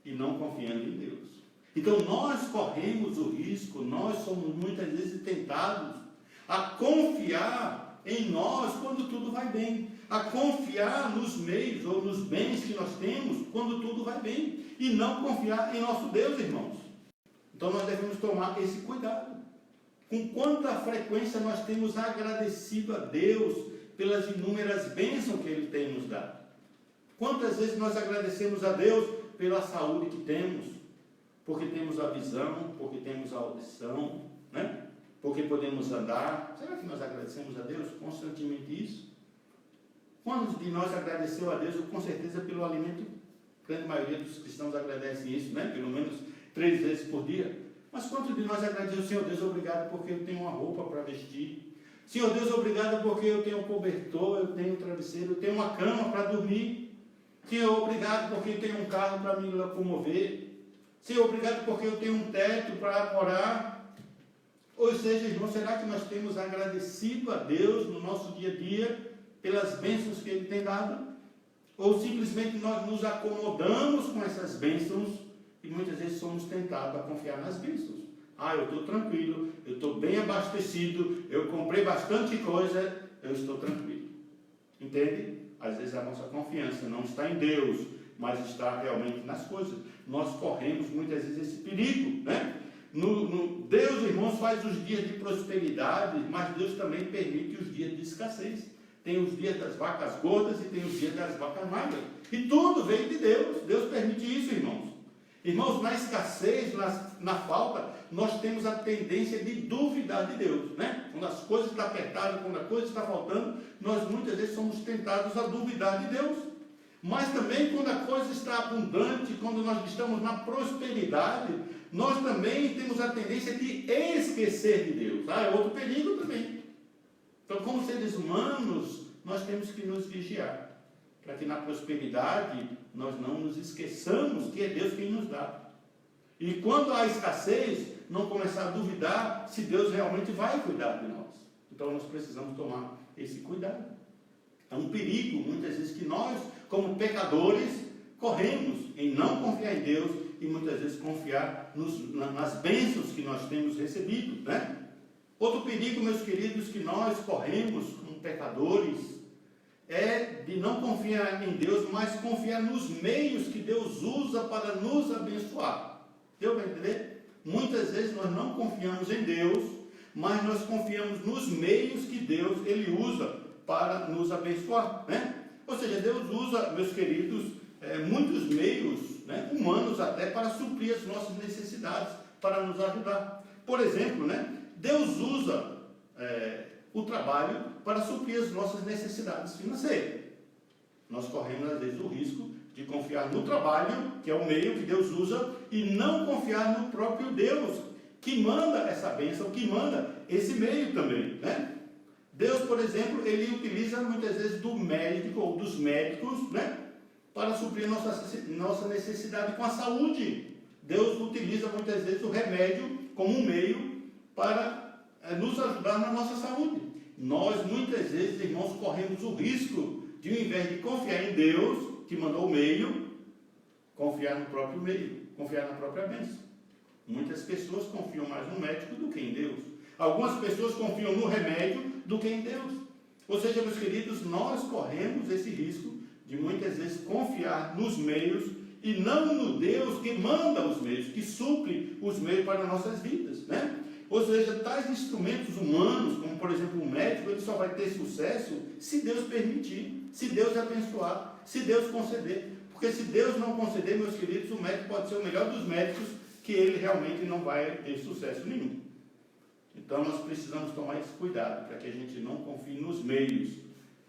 e não confiando em Deus. Então nós corremos o risco, nós somos muitas vezes tentados a confiar em nós quando tudo vai bem, a confiar nos meios ou nos bens que nós temos quando tudo vai bem, e não confiar em nosso Deus, irmãos. Então nós devemos tomar esse cuidado. Com quanta frequência nós temos agradecido a Deus pelas inúmeras bênçãos que Ele tem nos dado? Quantas vezes nós agradecemos a Deus pela saúde que temos, porque temos a visão, porque temos a audição, né? Porque podemos andar. Será que nós agradecemos a Deus constantemente isso? Quantos de nós agradeceu a Deus, com certeza, pelo alimento? A grande maioria dos cristãos agradecem isso, né? Pelo menos 3 vezes por dia. Mas quantos de nós agradecemos, Senhor Deus, obrigado porque eu tenho uma roupa para vestir. Senhor Deus, obrigado porque eu tenho um cobertor, eu tenho um travesseiro, eu tenho uma cama para dormir. Senhor, obrigado porque eu tenho um carro para me locomover. Senhor, obrigado porque eu tenho um teto para morar. Ou seja, irmão, será que nós temos agradecido a Deus no nosso dia a dia pelas bênçãos que Ele tem dado? Ou simplesmente nós nos acomodamos com essas bênçãos e muitas vezes somos tentados a confiar nas bênçãos? Ah, eu estou tranquilo, eu estou bem abastecido, eu comprei bastante coisa, eu estou tranquilo. Entende? Às vezes a nossa confiança não está em Deus, mas está realmente nas coisas. Nós corremos muitas vezes esse perigo, né? Deus, irmãos, faz os dias de prosperidade, mas Deus também permite os dias de escassez. Tem os dias das vacas gordas e tem os dias das vacas magras. E tudo vem de Deus. Deus permite isso, irmãos. Irmãos, na escassez, na falta, nós temos a tendência de duvidar de Deus, né? Quando as coisas estão apertadas, quando a coisa está faltando, nós muitas vezes somos tentados a duvidar de Deus. Mas também quando a coisa está abundante, quando nós estamos na prosperidade, nós também temos a tendência de esquecer de Deus. É outro perigo também. Então, como seres humanos, nós temos que nos vigiar, para que na prosperidade nós não nos esqueçamos que é Deus quem nos dá. E quando há escassez, não começar a duvidar se Deus realmente vai cuidar de nós. Então nós precisamos tomar esse cuidado. É um perigo, muitas vezes, que nós, como pecadores, corremos em não confiar em Deus e muitas vezes confiar nas bênçãos que nós temos recebido, né? Outro perigo, meus queridos, que nós corremos como pecadores é de não confiar em Deus, mas confiar nos meios que Deus usa para nos abençoar. Deu para entender? Muitas vezes nós não confiamos em Deus, mas nós confiamos nos meios que Deus Ele usa para nos abençoar, né? Ou seja, Deus usa, meus queridos, muitos meios, né, humanos até, para suprir as nossas necessidades, para nos ajudar. Por exemplo, né, Deus usa o trabalho para suprir as nossas necessidades financeiras. Nós corremos, às vezes, o risco de confiar no trabalho, que é o meio que Deus usa, e não confiar no próprio Deus, que manda essa bênção, que manda esse meio também, né? Deus, por exemplo, Ele utiliza muitas vezes do médico ou dos médicos, né, para suprir nossa necessidade com a saúde. Deus utiliza muitas vezes o remédio como um meio para nos ajudar na nossa saúde. Nós, muitas vezes, irmãos, corremos o risco de, ao invés de confiar em Deus, que mandou o meio, confiar no próprio meio, confiar na própria bênção. Muitas pessoas confiam mais no médico do que em Deus. Algumas pessoas confiam no remédio do que em Deus. Ou seja, meus queridos, nós corremos esse risco de muitas vezes confiar nos meios e não no Deus que manda os meios, que supre os meios para nossas vidas, né? Ou seja, tais instrumentos humanos, como por exemplo o médico, ele só vai ter sucesso se Deus permitir, se Deus abençoar, se Deus conceder. Porque se Deus não conceder, meus queridos, o médico pode ser o melhor dos médicos, que ele realmente não vai ter sucesso nenhum. Então nós precisamos tomar esse cuidado, para que a gente não confie nos meios,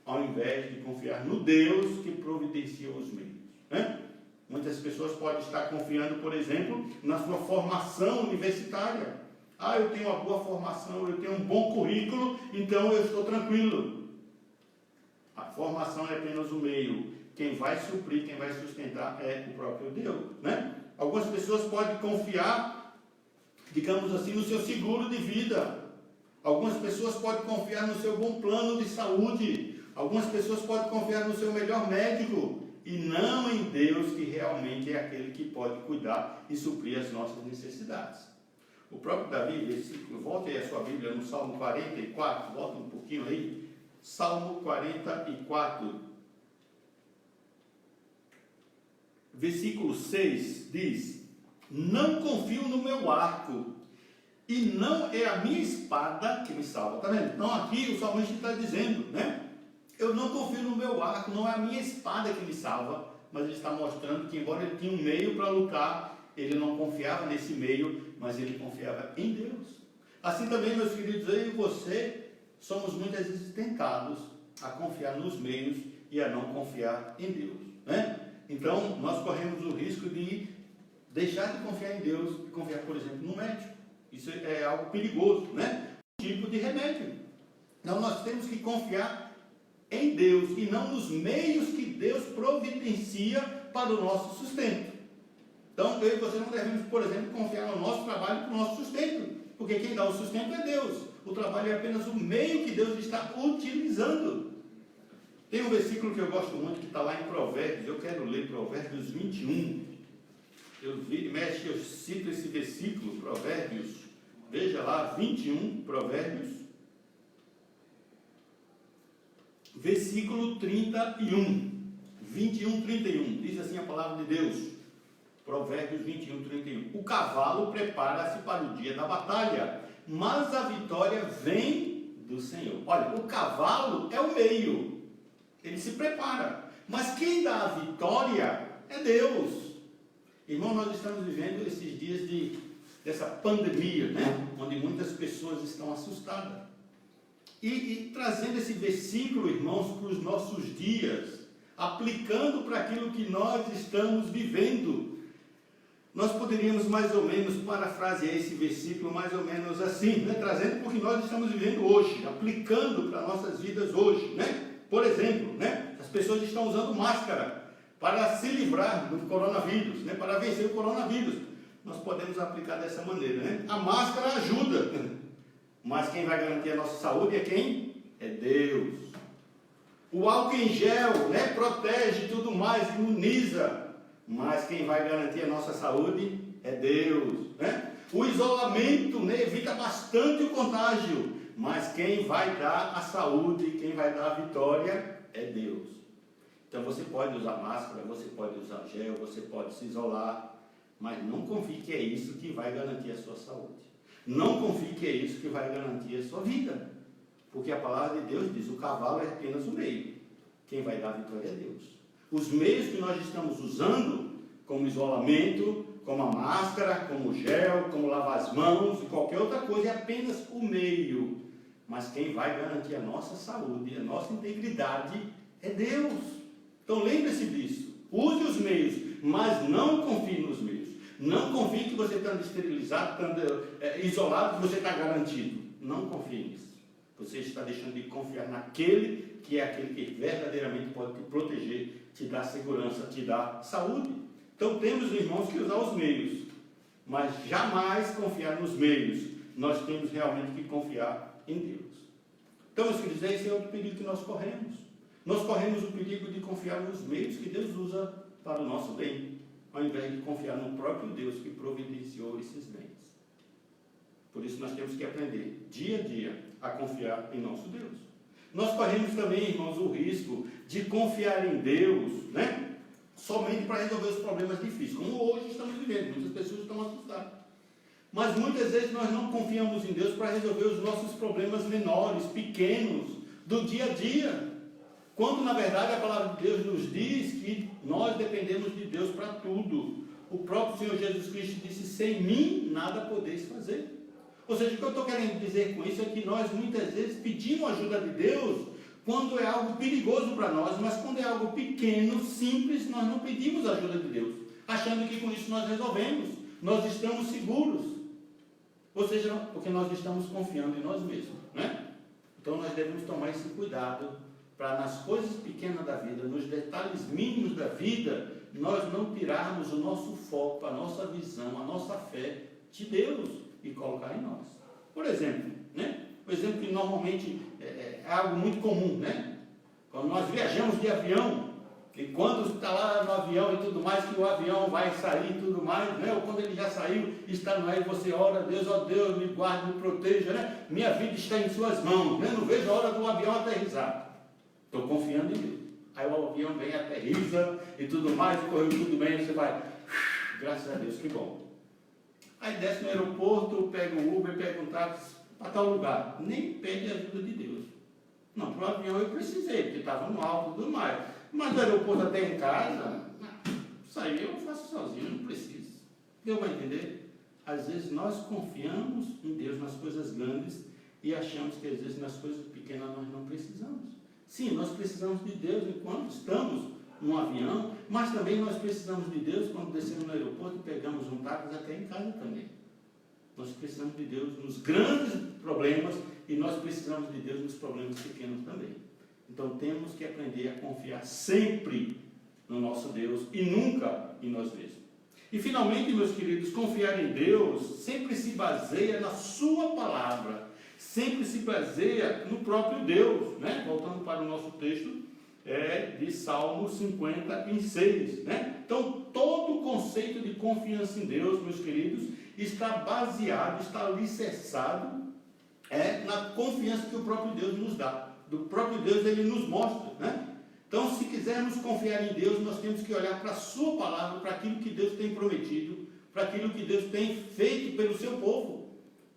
ao invés de confiar no Deus que providencia os meios, né? Muitas pessoas podem estar confiando, por exemplo, na sua formação universitária. Ah, eu tenho uma boa formação, eu tenho um bom currículo, então eu estou tranquilo. A formação é apenas o meio. Quem vai suprir, quem vai sustentar é o próprio Deus, né? Algumas pessoas podem confiar, digamos assim, no seu seguro de vida. Algumas pessoas podem confiar no seu bom plano de saúde. Algumas pessoas podem confiar no seu melhor médico. e não em Deus, que realmente é aquele que pode cuidar e suprir as nossas necessidades. O próprio Davi, versículo, volte aí a sua Bíblia no Salmo 44, volta um pouquinho aí, Salmo 44, versículo 6 diz: não confio no meu arco, e não é a minha espada que me salva. Está vendo? Então aqui o salmista está dizendo, né? Eu não confio no meu arco, não é a minha espada que me salva, mas ele está mostrando que, embora ele tinha um meio para lutar, ele não confiava nesse meio, mas ele confiava em Deus. Assim também, meus queridos, eu e você somos muitas vezes tentados a confiar nos meios e a não confiar em Deus, né? Então, nós corremos o risco de deixar de confiar em Deus e confiar, por exemplo, no médico. Isso é algo perigoso, né? Um tipo de remédio. Então, nós temos que confiar em Deus e não nos meios que Deus providencia para o nosso sustento. Então, eu e você não devemos, por exemplo, confiar no nosso trabalho para o nosso sustento, porque quem dá o sustento é Deus. O trabalho é apenas o meio que Deus está utilizando. Tem um versículo que eu gosto muito, que está lá em Provérbios. Eu quero ler Provérbios 21. Eu cito esse versículo, Provérbios. Veja lá, 21, Provérbios. Versículo 31, 21, 31, diz assim a palavra de Deus, Provérbios 21, 31, o cavalo prepara-se para o dia da batalha, mas a vitória vem do Senhor. Olha, o cavalo é o meio, ele se prepara, mas quem dá a vitória é Deus. Irmão, nós estamos vivendo esses dias dessa pandemia, né? Onde muitas pessoas estão assustadas. E trazendo esse versículo, irmãos, para os nossos dias, aplicando para aquilo que nós estamos vivendo, nós poderíamos mais ou menos parafrasear esse versículo mais ou menos assim, né? Trazendo para o que nós estamos vivendo hoje, aplicando para nossas vidas hoje, né? Por exemplo, né? As pessoas estão usando máscara para se livrar do coronavírus, né? Para vencer o coronavírus. Nós podemos aplicar dessa maneira, né? A máscara ajuda, mas quem vai garantir a nossa saúde é quem? É Deus. O álcool em gel, né, protege tudo mais, imuniza, mas quem vai garantir a nossa saúde é Deus, né? O isolamento, né, evita bastante o contágio, mas quem vai dar a saúde, quem vai dar a vitória é Deus. Então você pode usar máscara, você pode usar gel, você pode se isolar, mas não confie que é isso que vai garantir a sua saúde. Não confie que é isso que vai garantir a sua vida, porque a palavra de Deus diz, o cavalo é apenas o meio, quem vai dar a vitória é Deus. Os meios que nós estamos usando, como isolamento, como a máscara, como o gel, como lavar as mãos e qualquer outra coisa, é apenas o meio, mas quem vai garantir a nossa saúde, a nossa integridade é Deus. Então lembre-se disso, use os meios, mas não confie nos meios. Não confie que você estando esterilizado, estando isolado, que você está garantido. Não confie nisso. Você está deixando de confiar naquele que é aquele que verdadeiramente pode te proteger, te dar segurança, te dar saúde. Então temos, irmãos, que usar os meios, mas jamais confiar nos meios. Nós temos realmente que confiar em Deus. Então, meus queridos, esse é outro perigo que nós corremos. Nós corremos o perigo de confiar nos meios que Deus usa para o nosso bem, ao invés de confiar no próprio Deus que providenciou esses bens. Por isso nós temos que aprender, dia a dia, a confiar em nosso Deus. Nós corremos também, irmãos, o risco de confiar em Deus, né? Somente para resolver os problemas difíceis, como hoje estamos vivendo, muitas pessoas estão assustadas. Mas muitas vezes nós não confiamos em Deus para resolver os nossos problemas menores, pequenos, do dia a dia. Quando, na verdade, a palavra de Deus nos diz que nós dependemos de Deus para tudo. O próprio Senhor Jesus Cristo disse, sem mim nada podeis fazer. Ou seja, o que eu estou querendo dizer com isso é que nós muitas vezes pedimos ajuda de Deus quando é algo perigoso para nós, mas quando é algo pequeno, simples, nós não pedimos ajuda de Deus, achando que com isso nós resolvemos, nós estamos seguros. Ou seja, porque nós estamos confiando em nós mesmos, né? Então nós devemos tomar esse cuidado para nas coisas pequenas da vida, nos detalhes mínimos da vida, nós não tirarmos o nosso foco, a nossa visão, a nossa fé de Deus e colocar em nós. Por exemplo, né? Um exemplo que normalmente é algo muito comum, né? Quando nós viajamos de avião, que quando está lá no avião e tudo mais, que o avião vai sair e tudo mais, né? Ou quando ele já saiu, está no ar e você ora a Deus, ó Deus, me guarde, me proteja, né? Minha vida está em suas mãos, né? Não vejo a hora do avião aterrissar. Estou confiando em Deus. Aí o avião vem, aterrissa e tudo mais, correu tudo bem, você vai, graças a Deus, que bom. Aí desce no aeroporto, pega um Uber, pega um táxi para tal lugar. Nem pede a ajuda de Deus. Não, para o avião eu precisei, porque estava no alto e tudo mais. Mas do aeroporto até em casa, isso aí eu faço sozinho, não preciso. Deu para entender? Às vezes nós confiamos em Deus nas coisas grandes e achamos que às vezes nas coisas pequenas nós não precisamos. Sim, nós precisamos de Deus enquanto estamos num avião, mas também nós precisamos de Deus quando descemos no aeroporto e pegamos um táxi até em casa também. Nós precisamos de Deus nos grandes problemas e nós precisamos de Deus nos problemas pequenos também. Então temos que aprender a confiar sempre no nosso Deus e nunca em nós mesmos. E finalmente, meus queridos, confiar em Deus sempre se baseia na sua palavra, sempre se baseia no próprio Deus, né? Voltando para o nosso texto de Salmo 56, né? Então todo o conceito de confiança em Deus, meus queridos, está baseado, está alicerçado na confiança que o próprio Deus nos dá. Do próprio Deus ele nos mostra, né? Então, se quisermos confiar em Deus, nós temos que olhar para a sua palavra, para aquilo que Deus tem prometido, para aquilo que Deus tem feito pelo seu povo.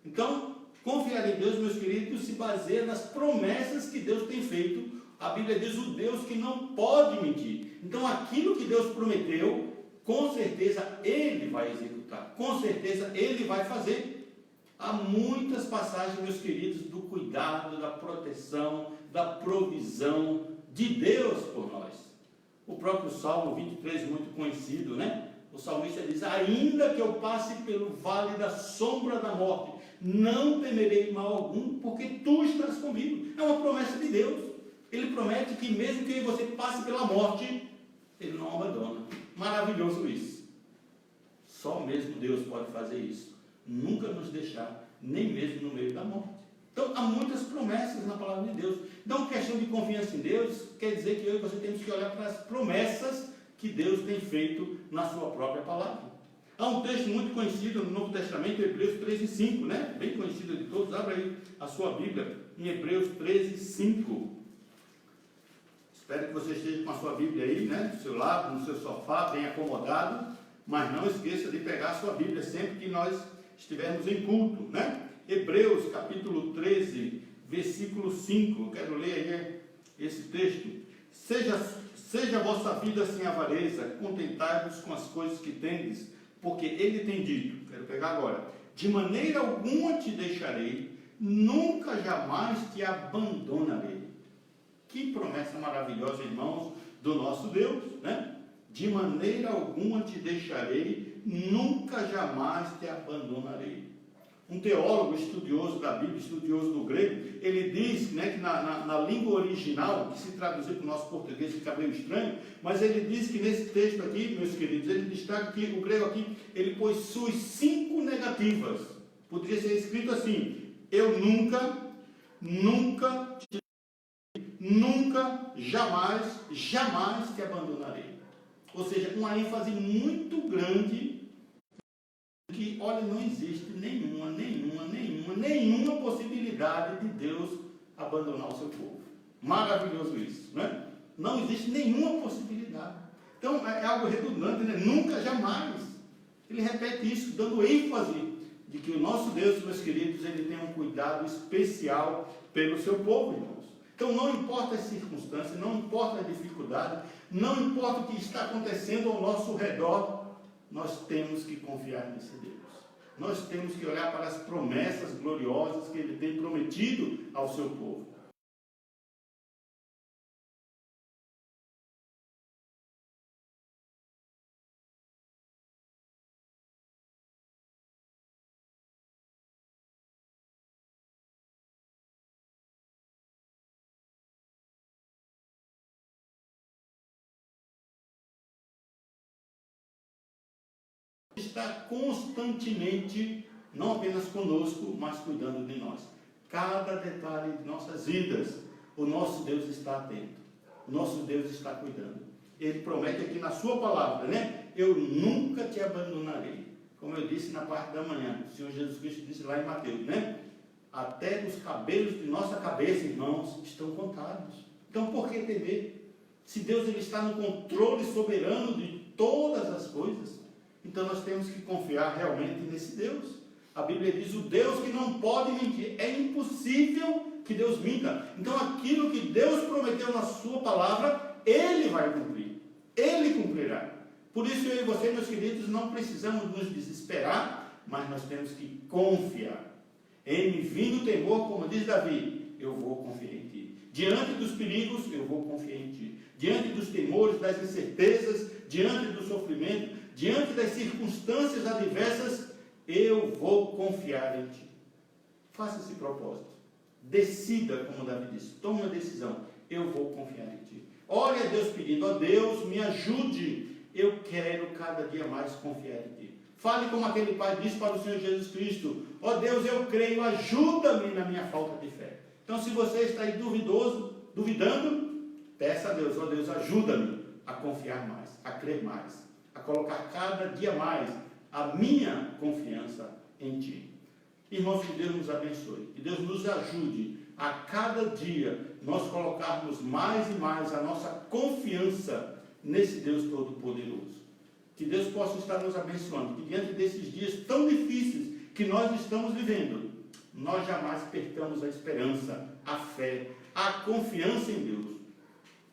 Então, confiar em Deus, meus queridos, se baseia nas promessas que Deus tem feito. A Bíblia diz o Deus que não pode mentir. Então, aquilo que Deus prometeu, com certeza Ele vai executar, com certeza Ele vai fazer. Há muitas passagens, meus queridos, do cuidado, da proteção, da provisão de Deus por nós. O próprio Salmo 23, muito conhecido, né? O salmista diz, ainda que eu passe pelo vale da sombra da morte, não temerei mal algum, porque tu estás comigo. É uma promessa de Deus. Ele promete que mesmo que você passe pela morte, Ele não abandona. Maravilhoso isso. Só mesmo Deus pode fazer isso. Nunca nos deixar, nem mesmo no meio da morte. Então, há muitas promessas na palavra de Deus. Então, questão de confiança em Deus, quer dizer que eu e você temos que olhar para as promessas que Deus tem feito na sua própria palavra. Há um texto muito conhecido no Novo Testamento, Hebreus 13:5, né? Bem conhecido de todos. Abra aí a sua Bíblia, em Hebreus 13:5. Espero que você esteja com a sua Bíblia aí, né? Do seu lado, no seu sofá, bem acomodado. Mas não esqueça de pegar a sua Bíblia sempre que nós estivermos em culto, né? Hebreus capítulo 13, versículo 5. Eu quero ler aí esse texto. Seja a vossa vida sem avareza, contentai-vos com as coisas que tendes, porque Ele tem dito, quero pegar agora, de maneira alguma te deixarei, nunca jamais te abandonarei. Que promessa maravilhosa, irmãos, do nosso Deus, né? De maneira alguma te deixarei, nunca jamais te abandonarei. Um teólogo estudioso da Bíblia, estudioso do grego, ele diz, né, que na língua original, que se traduzir para o nosso português fica meio estranho, mas ele diz que nesse texto aqui, meus queridos, ele destaca que o grego aqui, ele possui 5 negativas. Poderia ser escrito assim, eu nunca, jamais, jamais te abandonarei. Ou seja, uma ênfase muito grande que, olha, não existe nenhuma possibilidade de Deus abandonar o seu povo. Maravilhoso isso, né? Não existe nenhuma possibilidade. Então, é algo redundante, né? Nunca, jamais. Ele repete isso, dando ênfase de que o nosso Deus, meus queridos, ele tem um cuidado especial pelo seu povo, irmãos. Então, não importa as circunstâncias, não importa a dificuldade, não importa o que está acontecendo ao nosso redor, nós temos que confiar nesse Deus. Nós temos que olhar para as promessas gloriosas que Ele tem prometido ao seu povo. Está constantemente, não apenas conosco, mas cuidando de nós. Cada detalhe de nossas vidas, o nosso Deus está atento. O nosso Deus está cuidando. Ele promete aqui na sua palavra, né? Eu nunca te abandonarei. Como eu disse na parte da manhã, o Senhor Jesus Cristo disse lá em Mateus, né? Até os cabelos de nossa cabeça, irmãos, estão contados. Então, por que temer? Se Deus ele está no controle soberano de todas as coisas, então nós temos que confiar realmente nesse Deus. A Bíblia diz, o Deus que não pode mentir. É impossível que Deus minta. Então, aquilo que Deus prometeu na sua palavra, Ele vai cumprir. Ele cumprirá. Por isso, eu e você, meus queridos, não precisamos nos desesperar, mas nós temos que confiar. Em me vindo o temor, como diz Davi, eu vou confiar em ti. Diante dos perigos, eu vou confiar em ti. Diante dos temores, das incertezas, diante do sofrimento, diante das circunstâncias adversas, eu vou confiar em ti. Faça esse propósito. Decida, como Davi disse, tome uma decisão. Eu vou confiar em ti. Ore a Deus pedindo, ó Deus, me ajude. Eu quero cada dia mais confiar em ti. Fale como aquele pai disse para o Senhor Jesus Cristo, ó Deus, eu creio, ajuda-me na minha falta de fé. Então, se você está aí duvidando, peça a Deus, ó Deus, ajuda-me a confiar mais, a crer mais, a colocar cada dia mais a minha confiança em ti. Irmãos, que Deus nos abençoe, que Deus nos ajude a cada dia nós colocarmos mais e mais a nossa confiança nesse Deus Todo-Poderoso. Que Deus possa estar nos abençoando, que diante desses dias tão difíceis que nós estamos vivendo, nós jamais percamos a esperança, a fé, a confiança em Deus.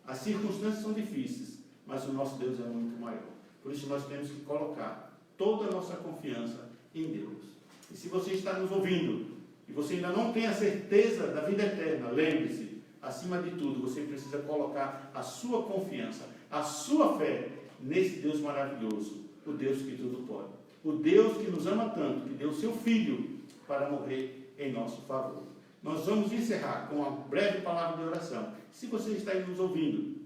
As circunstâncias são difíceis, mas o nosso Deus é muito maior. Por isso nós temos que colocar toda a nossa confiança em Deus. E se você está nos ouvindo, e você ainda não tem a certeza da vida eterna, lembre-se, acima de tudo, você precisa colocar a sua confiança, a sua fé nesse Deus maravilhoso, o Deus que tudo pode. O Deus que nos ama tanto, que deu o seu Filho para morrer em nosso favor. Nós vamos encerrar com uma breve palavra de oração. Se você está aí nos ouvindo,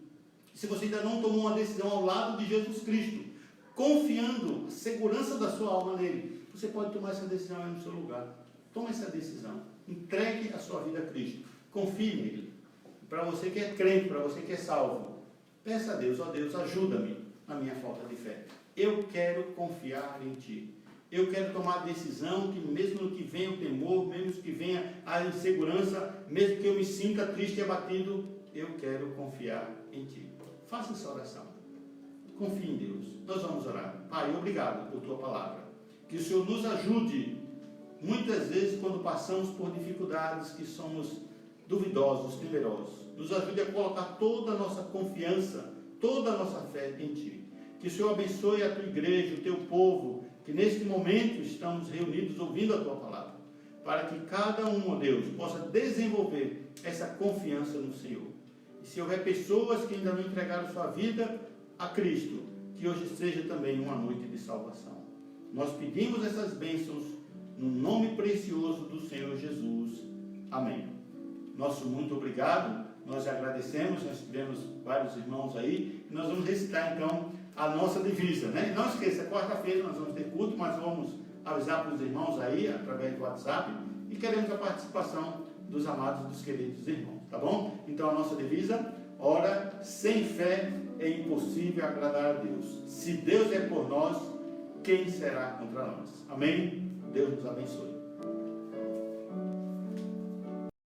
se você ainda não tomou uma decisão ao lado de Jesus Cristo, confiando a segurança da sua alma nele, você pode tomar essa decisão aí no seu lugar. Tome essa decisão. Entregue a sua vida a Cristo. Confie nele. Para você que é crente, para você que é salvo, peça a Deus, ó Deus, ajuda-me na minha falta de fé. Eu quero confiar em ti. Eu quero tomar a decisão que mesmo que venha o temor, mesmo que venha a insegurança, mesmo que eu me sinta triste e abatido, eu quero confiar em ti. Faça essa oração. Confie em Deus. Nós vamos orar. Pai, obrigado por tua palavra. Que o Senhor nos ajude, muitas vezes quando passamos por dificuldades que somos duvidosos, temerosos. Nos ajude a colocar toda a nossa confiança, toda a nossa fé em ti. Que o Senhor abençoe a tua igreja, o teu povo, que neste momento estamos reunidos ouvindo a tua palavra, para que cada um, ó Deus, possa desenvolver essa confiança no Senhor. E se houver pessoas que ainda não entregaram sua vida a Cristo, que hoje seja também uma noite de salvação. Nós pedimos essas bênçãos no nome precioso do Senhor Jesus. Amém. Nosso muito obrigado, nós agradecemos, nós tivemos vários irmãos aí, e nós vamos recitar então a nossa divisa, né? Não esqueça, quarta-feira nós vamos ter culto, mas vamos avisar para os irmãos aí, através do WhatsApp, e queremos a participação dos amados, dos queridos irmãos, tá bom? Então a nossa divisa, ora, sem fé é impossível agradar a Deus. Se Deus é por nós, quem será contra nós? Amém? Deus nos abençoe.